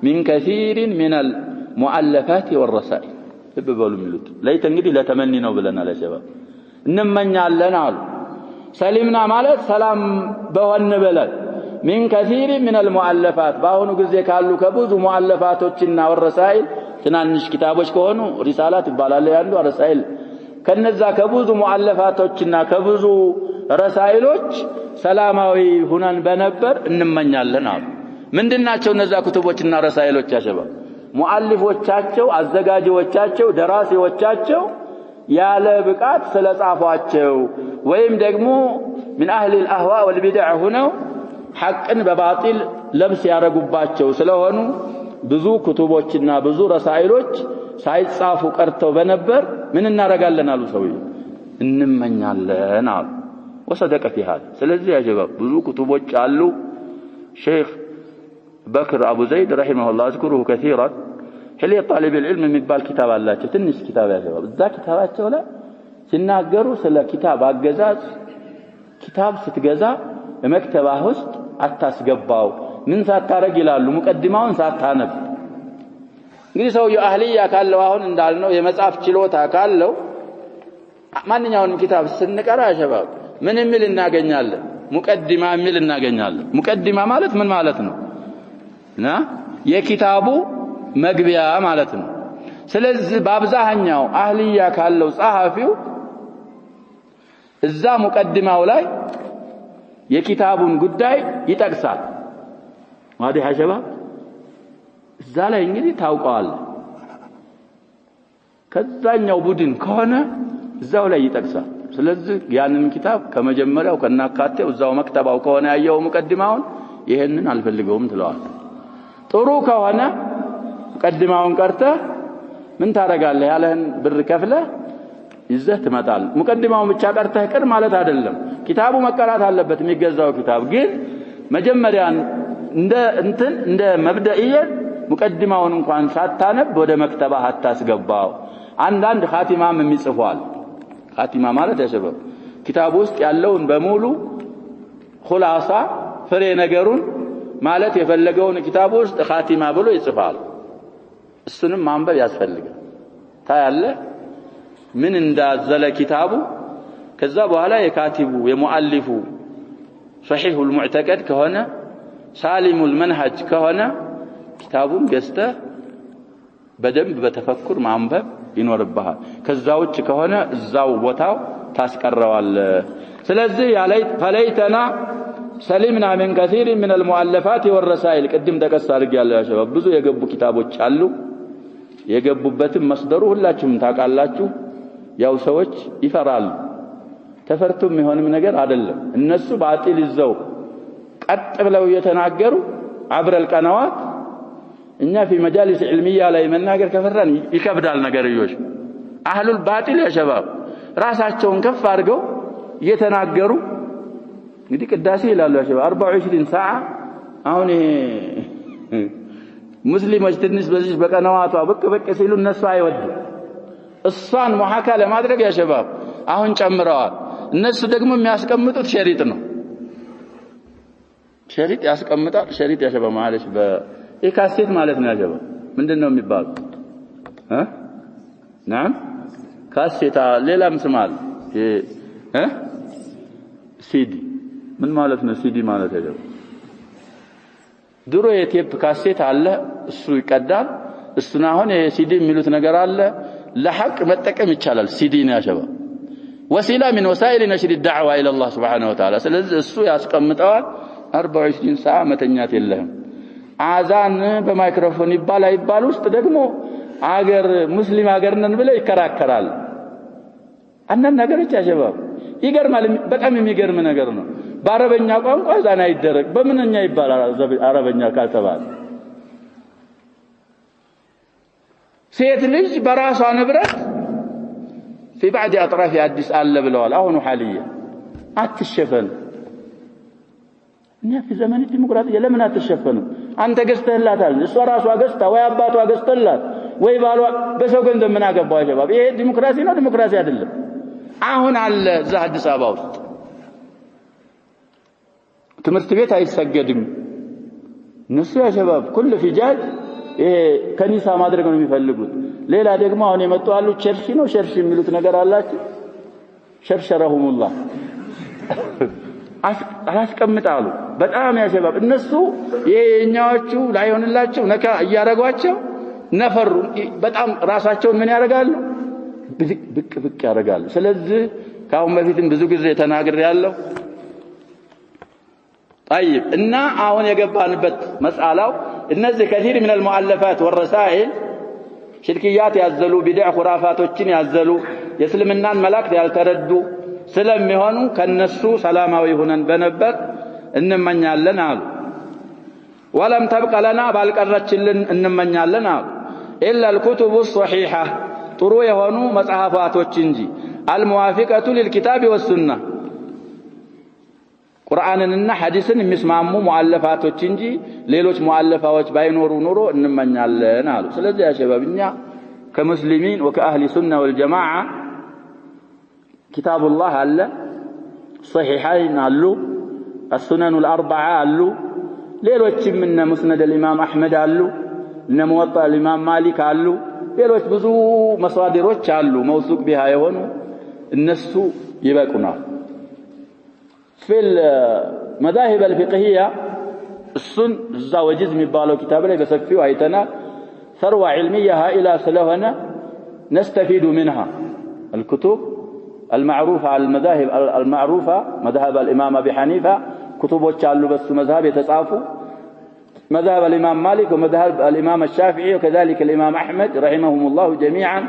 من كثير من المؤلفات والرسائل ተበበሉ ሚሉት ለይተ እንግዲህ ለተመኒ ነው ብለናል ለሸባብ እንመኛለን አሉ ሰሊምና ማለት ሰላም በሆነ በለን من كثير من المؤلفات ባሁኑ ጊዜ ካሉ ከብዙ ሙአለፋቶችና ወረሳይል ትናንሽ ኪታቦች ከሆኑ ሪሳላት ይባላል ያሉ ረሳይል ከነዛ ከብዙ ሙአለፋቶችና ከብዙ ረሳይሎች ሰላማዊ ሁነን በነበር እንመኛለን አሉ ምንድናቸው እነዛ ኩቱቦችና ረሳይሎች ያሸባብ ሙአሊፎቻቸው አዘጋጆቻቸው ደራሲዎቻቸው ያለ ብቃት ስለጻፏቸው ወይም ደግሞ من اهل الاهواء والبدع ሆነው ሐቅን በባጢል ለብስ ያረጉባቸው ስለሆኑ ብዙ ኩቱቦችና ብዙ ረሳይሎች ሳይጻፉ ቀርተው በነበር ምን እናረጋለን አሉ ሰውዬው እንመኛለን አሉ وصدق في هذا ስለዚህ ያጀባ ብዙ ኩቱቦች አሉ ሼክ بكر أبو زيد رحمه الله أذكره كثيرا حلية طالب العلم የሚባል كتاب አላቸው ትንሽ كتاب ያለው እዛ كتابቸው ላይ ሲናገሩ ስለ كتاب አገዛዝ كتاب ስትገዛ በመክተባህ ውስጥ አታስገባው ምን ሳታረግ ይላሉ ሙቀድማውን ሳታነብ እንግዲህ ሰውየው አህሊያ ካለው አሁን እንዳልነው የመጻፍ ችሎታ ካለው ማንኛውንም كتاب ስንቀራ ሸባብ ምን የሚል እናገኛለን ሙቀድማ የሚል እናገኛለን ሙቀድማ ማለት ምን ማለት ነው ና የኪታቡ መግቢያ ማለት ነው ስለዚህ በአብዛኛው አህሊያ ካለው ጸሐፊው እዛ ሙቀድማው ላይ የኪታቡን ጉዳይ ይጠቅሳል ማዲ ሐሸባ እዛ ላይ እንግዲህ ታውቀዋል ከዛኛው ቡድን ከሆነ እዛው ላይ ይጠቅሳል ስለዚህ ያንን ኪታብ ከመጀመሪያው ከናካቴው እዛው መክተባው ከሆነ ያየው ሙቀድማውን ይሄንን አልፈልገውም ትለዋል ጥሩ ከሆነ ሙቀድማውን ቀርተ ምን ታረጋለህ ያለህን ብር ከፍለህ ይዘህ ትመጣል ሙቀድማውን ብቻ ቀርተህ ቅር ማለት አይደለም ኪታቡ መቀራት አለበት የሚገዛው ኪታብ ግን መጀመሪያ እንደ መብደኢየን ሙቀድማውን እንኳን ሳታነብ ወደ መክተባ አታስገባው አንዳንድ ኻቲማም የሚጽፏል ኻቲማ ማለት ያሸበብ ኪታቡ ውስጥ ያለውን በሙሉ ኹላሳ ፍሬ ነገሩን ማለት የፈለገውን ኪታቡ ውስጥ ኻቲማ ብሎ ይጽፋል እሱንም ማንበብ ያስፈልጋል ታያለ ምን እንዳዘለ ኪታቡ ከዛ በኋላ የካቲቡ የሙአሊፉ صحيح المعتقد ከሆነ سالم المنهج ከሆነ ኪታቡን ገዝተ በደንብ በተፈኩር ማንበብ ይኖርብሃል ከዛው ውጭ ከሆነ እዛው ቦታው ታስቀረዋል ስለዚህ ያለይት ፈለይተና سلمنا من كثير من المؤلفات والرسائل قدم ተቀስ አድርጌያለሁ ያ ሸባብ ብዙ የገቡ ኪታቦች አሉ የገቡበትም መስደሩ ሁላችሁም ታውቃላችሁ ያው ሰዎች ይፈራሉ ተፈርቱም ይሆንም ነገር አይደለም እነሱ ባጢል ይዘው ቀጥ ብለው የተናገሩ عبر القنوات እኛ في مجالس علميه ላይ መናገር ከፈራን ይከብዳል ነገርዮሽ اهل الباطل يا شباب ራሳቸውን ከፍ አድርገው የተናገሩ እንግዲህ ቅዳሴ ይላሉ ያ شباب 24 ሰዓት አሁን ሙስሊሞች ትንሽ በዚህ በቀናዋቷ በቅ ሲሉ እነሱ አይወዱ እሷን ሙሐካ ለማድረግ ያ شباب አሁን ጨምረዋል እነሱ ደግሞ የሚያስቀምጡት ሸሪጥ ነው ሸሪጥ ያስቀምጣል ሸሪጥ ያ شباب ማለት በኢካሴት ማለት ነው ያ شباب ምንድነው የሚባለው نعم ካሴታ ሌላም ስማል ሲዲ ምን ማለት ነው ሲዲ ማለት ያ شباب ድሮ የቴፕ ካሴት አለ እሱ ይቀዳል እሱና አሁን የሲዲ የሚሉት ነገር አለ ለሐቅ መጠቀም ይቻላል ሲዲ ነው ያ شباب ወሲላ من وسائل نشر الدعوه الى الله سبحانه وتعالى ስለዚህ እሱ ያስቀምጣል 24 ሰዓት መተኛት የለህም አዛን በማይክሮፎን ይባል ውስጥ ደግሞ አገር ሙስሊም አገር ነን ብለው ይከራከራል አንዳንድ ነገሮች ያ شباب ይገርማል በጣም የሚገርም ነገር ነው በአረበኛ ቋንቋ ዛና ይደረግ በምንኛ ይባላል አረበኛ ካልተባለ ሴት ልጅ በራሷ ንብረት في بعض اطراف አዲስ አለ ብለዋል አሁን حاليا አትሸፈን እኛ في ዘመን ዲሞክራሲ ለምን አትሸፈኑ አንተ ገዝተህላታል እሷ ራሷ ገዝታ ወይ አባቷ ገዝተላት ወይ ባሏ በሰው ገንዘብ ምን አገባው شباب ይሄ ዲሞክራሲ ነው ዲሞክራሲ አይደለም አሁን አለ እዛ አዲስ አበባ ውስጥ ትምህርት ቤት አይሰገድም እነሱ ያ شباب كل فجاج ይሄ ከኒሳ ማድረግ ነው የሚፈልጉት ሌላ ደግሞ አሁን የመጡ አሉ ቸርሺ ነው ቸርሺ የሚሉት ነገር አላችሁ ሸርሸረሁሙላህ አላስቀምጣሉ በጣም ያ شباب እነሱ የኛዎቹ ላይሆንላቸው ነካ እያረጓቸው ነፈሩ በጣም ራሳቸውን ምን ያረጋሉ ብቅ ያረጋሉ ስለዚህ ካሁን በፊትም ብዙ ጊዜ ተናግሬ ያለው طيب እና አሁን የገባንበት መስአላው እነዚህ كثير من المؤلفات والرسائل ሽርክያት ያዘሉ ቢድዓ ኹራፋቶችን ያዘሉ የእስልምናን መላእክት ያልተረዱ ስለሚሆኑ ከነሱ ሰላማዊ ሆነን በነበር እንመኛለን አሉ ወለም ተብቀ ለና ባልቀረችልን እንመኛለን አሉ إلا الكتب الصحيحة ጥሩ የሆኑ መጽሐፋቶች እንጂ الموافقة للكتاب والسنة ቁርአንንና ሐዲስን የሚስማሙ ሙአለፋቶች እንጂ ሌሎች ሙአለፋዎች ባይኖሩ ኑሮ እንመኛለን አሉ። ስለዚህ ያ ሸባብኛ ከሙስሊሚን ወከአህሊ ሱና ወልጀማዓ ኪታቡላህ አለ፣ ሶሒሐይን አሉ፣ السنن الأربعة አሉ፣ ሌሎችም እነ ሙስነድ الإمام أحمد አሉ፣ እነ ሙወጣ الإمام مالك አሉ፣ ሌሎች ብዙ መሷዲሮች አሉ መውሱቅ ቢሃ የሆኑ እነሱ ይበቁናል። في المذاهب الفقهية السن እዛ ወጅዝ የሚባለው ኪታብ ላይ በሰፊው አይተናል። ثروة علمية هائلة ስለሆነ نستفيد منها الكتب المعروفة على المذاهب المعروفة مذهب الإمام أبي حنيفة كتبوች አሉ በሱ መዝሐብ የተጻፉ مذهب الإمام مالك ومذهب الإمام الشافعي وكذلك الإمام أحمد رحمهم الله جميعا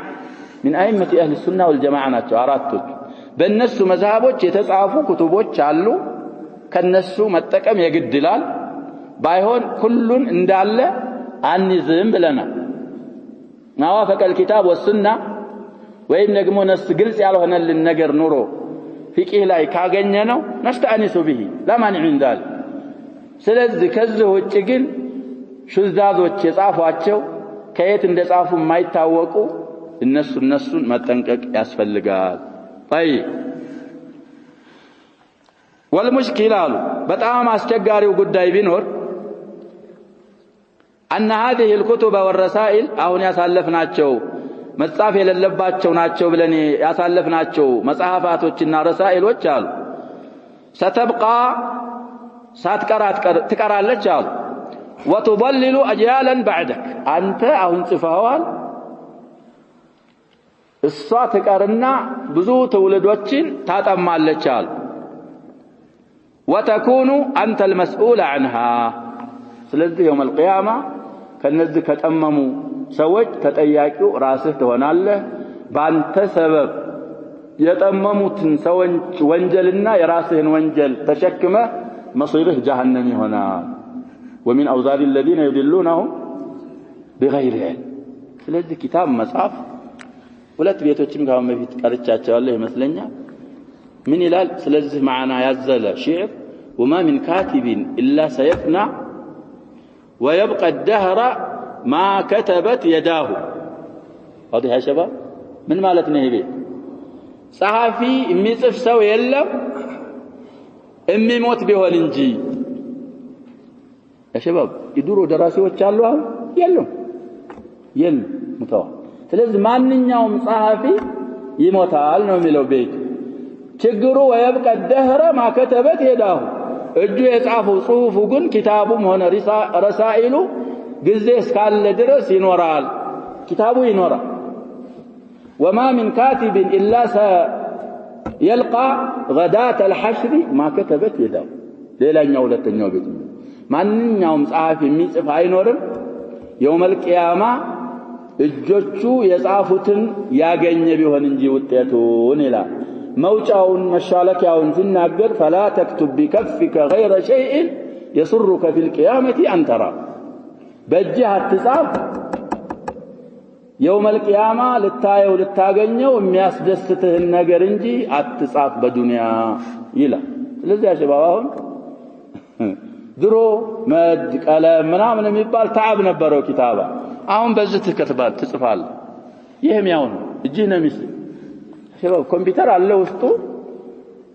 من أئمة أهل السنة والجماعة ናቸው አራቶች። በእነሱ መዝሐቦች የተጻፉ ኩቱቦች አሉ። ከነሱ መጠቀም የግድላል። ባይሆን ሁሉን እንዳለ አንይዝም ብለናል። نوافق الكتاب والسنة ወይም ደግሞ ነስ ግልጽ ያልሆነልን ነገር ኑሮ ፍቂህ ላይ ካገኘነው ነስተአኒሱ به لا مانع من ذلك። ስለዚህ ከዚህ ውጭ ግን ሹዛዞች የጻፏቸው ከየት እንደጻፉ የማይታወቁ እነሱን መጠንቀቅ ያስፈልጋል። طيب والمشكلة በጣም አስቸጋሪው ጉዳይ ቢኖር أن هذه الكتب والرسائل አሁን ያሳለፍናቸው መጻፍ የሌለባቸው ናቸው ብለን ያሳለፍናቸው መጽሐፋቶችና ረሳኢሎች አሉ ستبقى ሳትቀራት ትቀራለች አሉ وتضلل أجيالا بعدك አንተ አሁን ጽፈዋል እሷ ትቀርና ብዙ ትውልዶችን ታጠማለች አሉ وتكون أنت المسؤول عنها ስለዚህ يوم القيامة ከነዚህ ከጠመሙ ሰዎች ተጠያቂው ራስህ ትሆናለህ። ባንተ ሰበብ የጠመሙትን ሰዎች ወንጀልና የራስህን ወንጀል ተሸክመ መصيرህ جهنم ይሆናል። ومن أوزار الذين يضلونهم بغير علم። ስለዚህ ኪታብ መጻፍ ሁለት ቤቶችም ጋር መብት ቀርቻቸዋለሁ ይመስለኛል። ምን ይላል? ስለዚህ معنا ያዘለ شعر وما من كاتب إلا سيفنى ويبقى الدهر ما كتبت يداه. واضح يا شباب؟ من مالتنا هي بيت صحافي የሚጽፍ ሰው የለም የሚሞት ቢሆን እንጂ። يا شباب ይድሮ ደራሲዎች አሉ አሁን የለም ሙታው። ስለዚህ ማንኛውም ጸሐፊ ይሞታል ነው የሚለው ቤት። ችግሩ ويبقى الدهر ما كتبت يداه እጁ የጻፈው ጽሁፉ ግን ኪታቡም ሆነ ረሳኢሉ ጊዜ እስካለ ድረስ ይኖራል፣ ኪታቡ ይኖራል። وما من كاتب إلا سيلقى غداة الحشر ما كتبت يده. ሌላኛው ሁለተኛው ቤት ማንኛውም ጸሐፊ የሚጽፍ አይኖርም يوم القيامة እጆቹ የጻፉትን ያገኘ ቢሆን እንጂ ውጤቱን ይላል። موجعون مشالكياون ሲናገር فلا تكتب بكفك غير شيء يسرك في القيامة أن ترى በእጅህ አትጻፍ يوم القيامة ልታየው ልታገኘው የሚያስደስትህን ነገር እንጂ አትጻፍ በዱንያ ይላል። ስለዚህ ያሸባባውን ድሮ መድ ቀለም ምናምን የሚባል ተዓብ ነበረው ኪታባ። አሁን በዚህ ትጽፋለህ። ይሄም ያው ነው እጅህ ነው የሚስል شباب ኮምፒውተር አለ ውስጡ።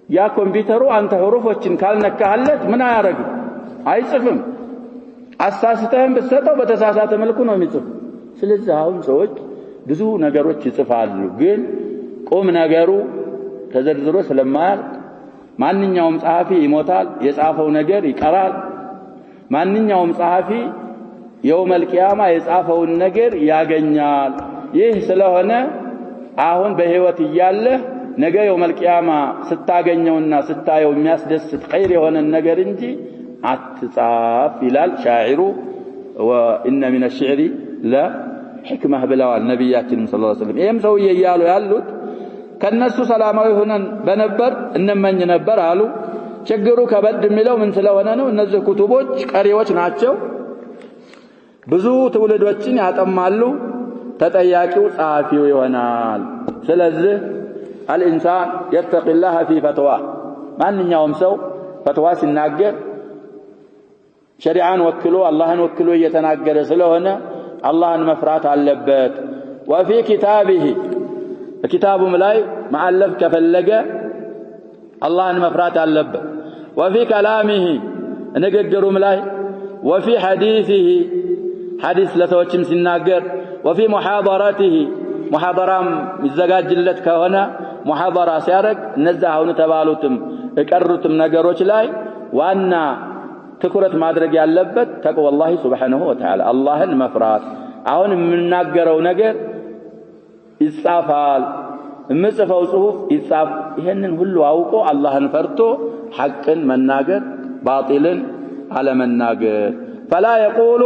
ያ ኮምፒውተሩ አንተ ሑሩፎችን ካልነካህለት ምን አያረግም? አይጽፍም። አሳስተህም ብትሰጠው በተሳሳተ መልኩ ነው የሚጽፍ። ስለዚህ አሁን ሰዎች ብዙ ነገሮች ይጽፋሉ፣ ግን ቁም ነገሩ ተዘርዝሮ ስለማያልቅ ማንኛውም ጸሐፊ ይሞታል፣ የጻፈው ነገር ይቀራል። ማንኛውም ጸሐፊ የውመል ቂያማ የጻፈውን ነገር ያገኛል። ይህ ስለሆነ አሁን በህይወት እያለ ነገ የውመል ቂያማ ስታገኘውና ስታየው የሚያስደስት ኸይር የሆነ ነገር እንጂ አትጻፍ ይላል ሻዒሩ። وإن من الشعر لا حكمة ብለዋል ነብያችን ሰለላሁ ዐለይሂ ወሰለም። ይሄም ሰውዬ እያሉ ያሉት ከነሱ ሰላማዊ ሆነን በነበር እንመኝ ነበር አሉ። ችግሩ ከበድ የሚለው ምን ስለሆነ ነው? እነዚህ ኩቱቦች ቀሪዎች ናቸው፣ ብዙ ትውልዶችን ያጠማሉ፣ ተጠያቂው ጸሐፊው ይሆናል። ስለዚህ الإنسان يتقي الله في فتواه ማንኛውም ሰው ፈትዋ ሲናገር ሸሪዓን ወክሎ አላህን ወክሎ እየተናገረ ስለሆነ አላህን መፍራት አለበት። ወፊ ኪታቢሂ በኪታቡም ላይ ማዓለፍ ከፈለገ አላህን መፍራት አለበት። ወፊ ከላሚሂ ንግግሩም ላይ ወፊ ሐዲሲሂ ሐዲስ ለሰዎችም ሲናገር ወፊ ሙሐደረቲሂ ሙሐደራም ይዘጋጅለት ከሆነ ሙሐደራ ሲያደርግ እነዛ አሁን ተባሉትም የቀሩትም ነገሮች ላይ ዋና ትኩረት ማድረግ ያለበት ተቅዋላህ ሱብሓነሁ ወተዓላ አላህን መፍራት። አሁን የምናገረው ነገር ይጻፋል፣ የምጽፈው ጽሁፍ ይጻፍ። ይሄንን ሁሉ አውቆ አላህን ፈርቶ ሐቅን መናገር ባጢልን አለመናገር። ፈላ የቁሉ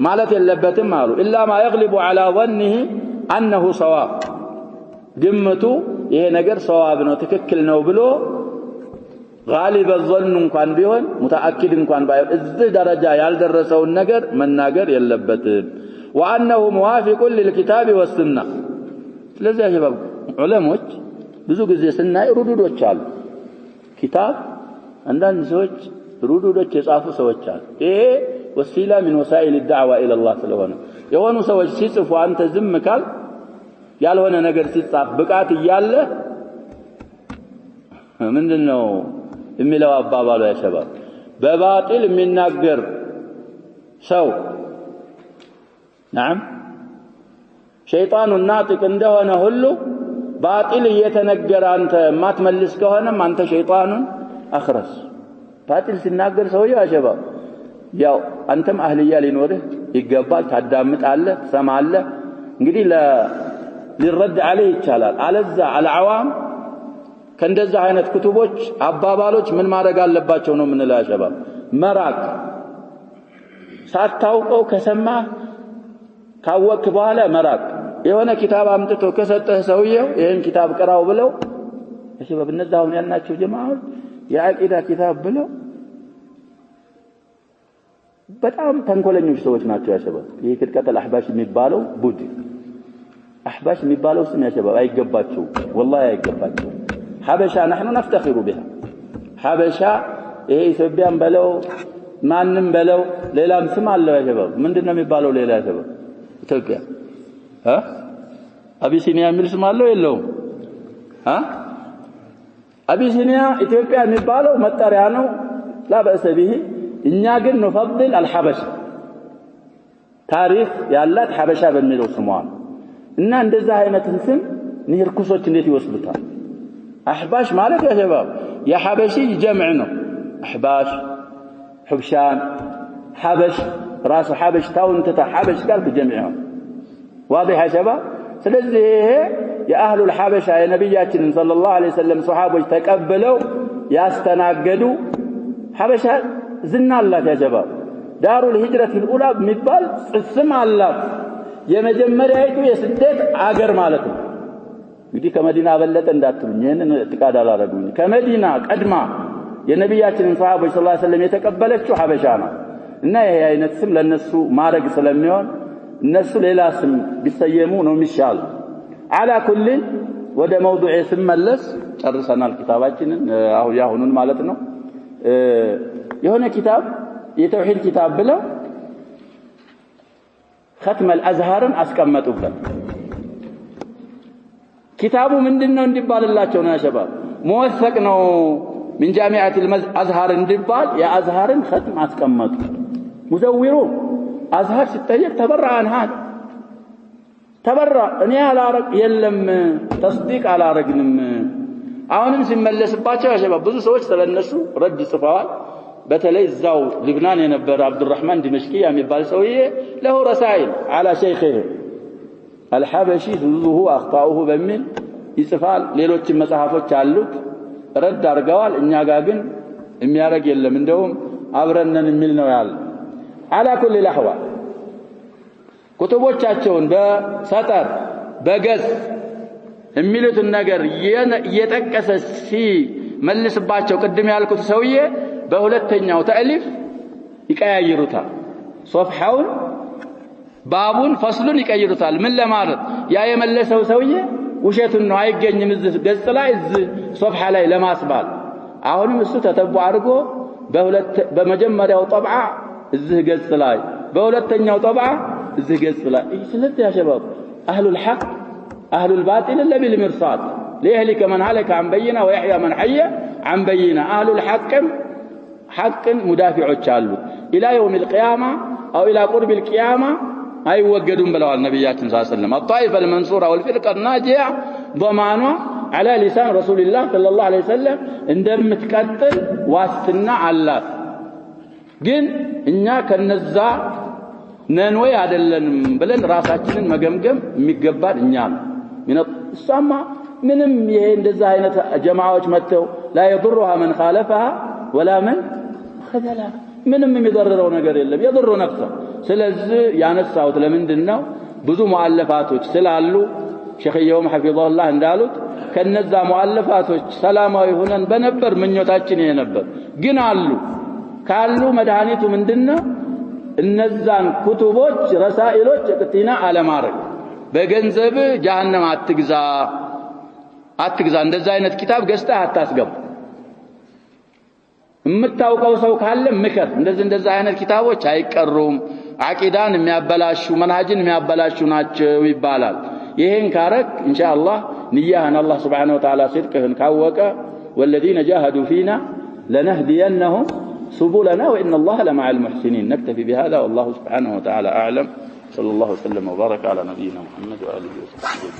ማለት የለበትም አሉ ኢላ ማ የግሊቡ ዐላ ظنه أنه صواب ግምቱ ይሄ ነገር ሰዋብ ነው ትክክል ነው ብሎ غالب الظن እንኳን ቢሆን متأكد እንኳን ባይሆን እዚህ ደረጃ ያልደረሰውን ነገር መናገር የለበትም። وأنه موافق للكتاب والسنة ስለዚህ አሽባብ ዑለሞች ብዙ ጊዜ ስናይ ሩዱዶች አሉ። ኪታብ አንዳንድ ሰዎች ሩዱዶች የጻፉ ሰዎች አሉ። ይሄ ወሲላ من وسائل الدعوة إلى الله ስለሆነ የሆኑ ሰዎች ሲጽፉ አንተ ዝም ካል ያልሆነ ነገር ሲጻፍ ብቃት እያለ ምንድነው የሚለው አባባሉ ያሸባብ በባጢል የሚናገር ሰው نعم ሸይጣኑ ናጥቅ እንደሆነ ሁሉ ባጢል እየተነገረ አንተ ማትመልስ ከሆነም አንተ ሸይጣኑን አخرስ ባጢል ሲናገር ሰውዬው ያሸባብ ያው አንተም አህልያ ሊኖርህ ይገባል። ታዳምጣለህ፣ ትሰማለህ። እንግዲህ ሊረድ عليه ይቻላል። አለዛ አልዓዋም ከእንደዛ አይነት ክቱቦች አባባሎች ምን ማድረግ አለባቸው ነው ምን ላሸባብ መራቅ። ሳታውቀው ከሰማህ ካወቅክ በኋላ መራቅ። የሆነ ኪታብ አምጥቶ ከሰጠህ ሰውየው ይሄን ኪታብ ቅራው ብለው ያሸባብ እነዛ አሁን ያልናቸው ጀማዓዎች የአቂዳ ኪታብ ብለው በጣም ተንኮለኞች ሰዎች ናቸው ያሸባብ። ይሄ ከቀጠል አህባሽ የሚባለው ቡድን አህባሽ የሚባለው ስም ያሸባብ አይገባቸው والله አይገባቸው። ሐበሻ نحن نفتخر بها ሐበሻ ይሄ ኢትዮጵያን በለው ማንንም በለው ሌላም ስም አለው ያሸባብ። ምንድነው የሚባለው ሌላ ያሸባብ ኢትዮጵያ አቢሲኒያ የሚል ስም አለው የለውም? አቢሲኒያ ኢትዮጵያ የሚባለው መጠሪያ ነው لا بأس به። እኛ ግን نفضل الحبشة ታሪክ ያላት ሐበሻ በሚለው ስሟ እና እንደዛ አይነትን ስም ንርኩሶች እንዴት ይወስዱታል? አህባሽ ማለት ያ ሸባብ የሐበሺ ጀምዕ ነው። አህባሽ حبشان ሐበሽ ራሱ ሐበሽ ታውንተ ሐበሽ ጋር በጀምዕ ነው። واضح يا شباب؟ ስለዚህ የአህሉ الحبشة የነብያችን ሰለላሁ ዐለይሂ ወሰለም ሱሐቦች ተቀበለው ያስተናገዱ ሐበሻ ዝና አላት ያ ሸባብ። ዳሩል ሂጅረት الأولى የሚባል ስም አላት። የመጀመሪያይቱ የስደት አገር ማለት ነው። እንግዲህ ከመዲና በለጠ እንዳትሉኝ ይሄንን ጥቃድ አላረጉኝ። ከመዲና ቀድማ የነብያችንን ሱሐቦች ሰለላሁ ዐለይሂ ወሰለም የተቀበለችው ሐበሻ ነው። እና ይሄ አይነት ስም ለነሱ ማረግ ስለሚሆን እነሱ ሌላ ስም ቢሰየሙ ነው የሚሻል። على كل ወደ موضوع ስመለስ ጨርሰናል ኪታባችንን አሁን ያሁኑን ማለት ነው። የሆነ ኪታብ የተውሂድ ኪታብ ብለው ختم الازهار አስቀመጡበት። ኪታቡ ምንድነው እንዲባልላቸው ነው ያሸባብ موثق ነው من جامعة الازهر እንዲባል የአዝሃርን ختم አስቀመጡ። ሙዘውሩ አዝሃር ሲጠየቅ ተበራ አንሃት ተበራ እኔ አላረግ የለም ተስዲቅ አላረግንም። አሁንም ሲመለስባቸው ያሸባብ ብዙ ሰዎች ስለነሱ ረድ ጽፈዋል። በተለይ እዛው ልብናን የነበረ አብዱራህማን ዲመሽቂያ የሚባል ሰውዬ له رسائل على شيخه الحبشي ذوه اخطاؤه በሚል ይጽፋል። ሌሎችም መጽሐፎች አሉት ረድ አርገዋል። እኛ ጋር ግን የሚያረግ የለም እንደውም አብረነን የሚል ነው ያለ። على كل الاحوال ኩቱቦቻቸውን በሰጠር በገጽ የሚሉትን ነገር እየጠቀሰ ሲመልስባቸው ቅድም ያልኩት ሰውዬ በሁለተኛው ተእሊፍ ይቀያይሩታል። ሶፍሐውን ባቡን ፈስሉን ይቀይሩታል። ምን ለማለት ያ የመለሰው ሰውዬ ውሸቱን ነው አይገኝም እዚህ ገጽ ላይ እዚህ ሶፍሐ ላይ ለማስባል አሁንም እሱ ተተቡ አድርጎ በመጀመሪያው ጠብዓ እዚህ ገጽ ላይ በሁለተኛው ጠብዓ እዚህ ገጽ ላይ ስለዚህ ያ ሸባብ አህሉል ሐቅ አህሉል ባጢል ለቢል ሚርሳት ليهلك من هلك عن بينه ويحيى من حي عن بينه أهل الحق حق مدافعዎች አሉ الى يوم القيامه او الى قرب القيامه አይወገዱም ብለዋል ነብያችን ሰለላሁ ዐለይሂ ወሰለም الطائفه المنصوره والفرقه الناجيه ضمانها على لسان رسول الله صلى الله عليه وسلم እንደምትቀጥል ዋስትና አላት ግን እኛ ከነዛ ነን ወይ አይደለንም ብለን ራሳችንን መገምገም የሚገባን እኛ ነው እሷማ ምንም ይሄ እንደዛ አይነት ጀማዓዎች መተው لا يضرها من خالفها ولا من خذلها ምንም የሚደረረው ነገር የለም يضر نفسه ስለዚህ ያነሳውት ለምንድነው ብዙ ሙአለፋቶች ስላሉ ሸኺየውም ሐፊظሁላህ እንዳሉት ከነዛ ሙአለፋቶች ሰላማዊ ሆነን በነበር ምኞታችን ይሄ ነበር ግን አሉ ካሉ መድኃኒቱ ምንድነው እነዛን ኩቱቦች ረሳኢሎች ቅቲና አለማረግ በገንዘብ ጀሃነም አትግዛ እንደዛ አይነት ኪታብ ገዝተህ አታስገባ የምታውቀው ሰው ካለ ምከር እንደዛ አይነት ኪታቦች አይቀሩም አቂዳን የሚያበላሹ መንሃጅን የሚያበላሹ ናቸው ይባላል ይሄን ካረክ ኢንሻአላህ ንያህን አላህ Subhanahu Wa Ta'ala صدقህን ካወቀ والذين جاهدوا فينا لنهدينهم سبلنا وإن الله لمع المحسنين نكتفي بهذا والله سبحانه وتعالى أعلم صلى الله وسلم وبارك على نبينا محمد وآله وصحبه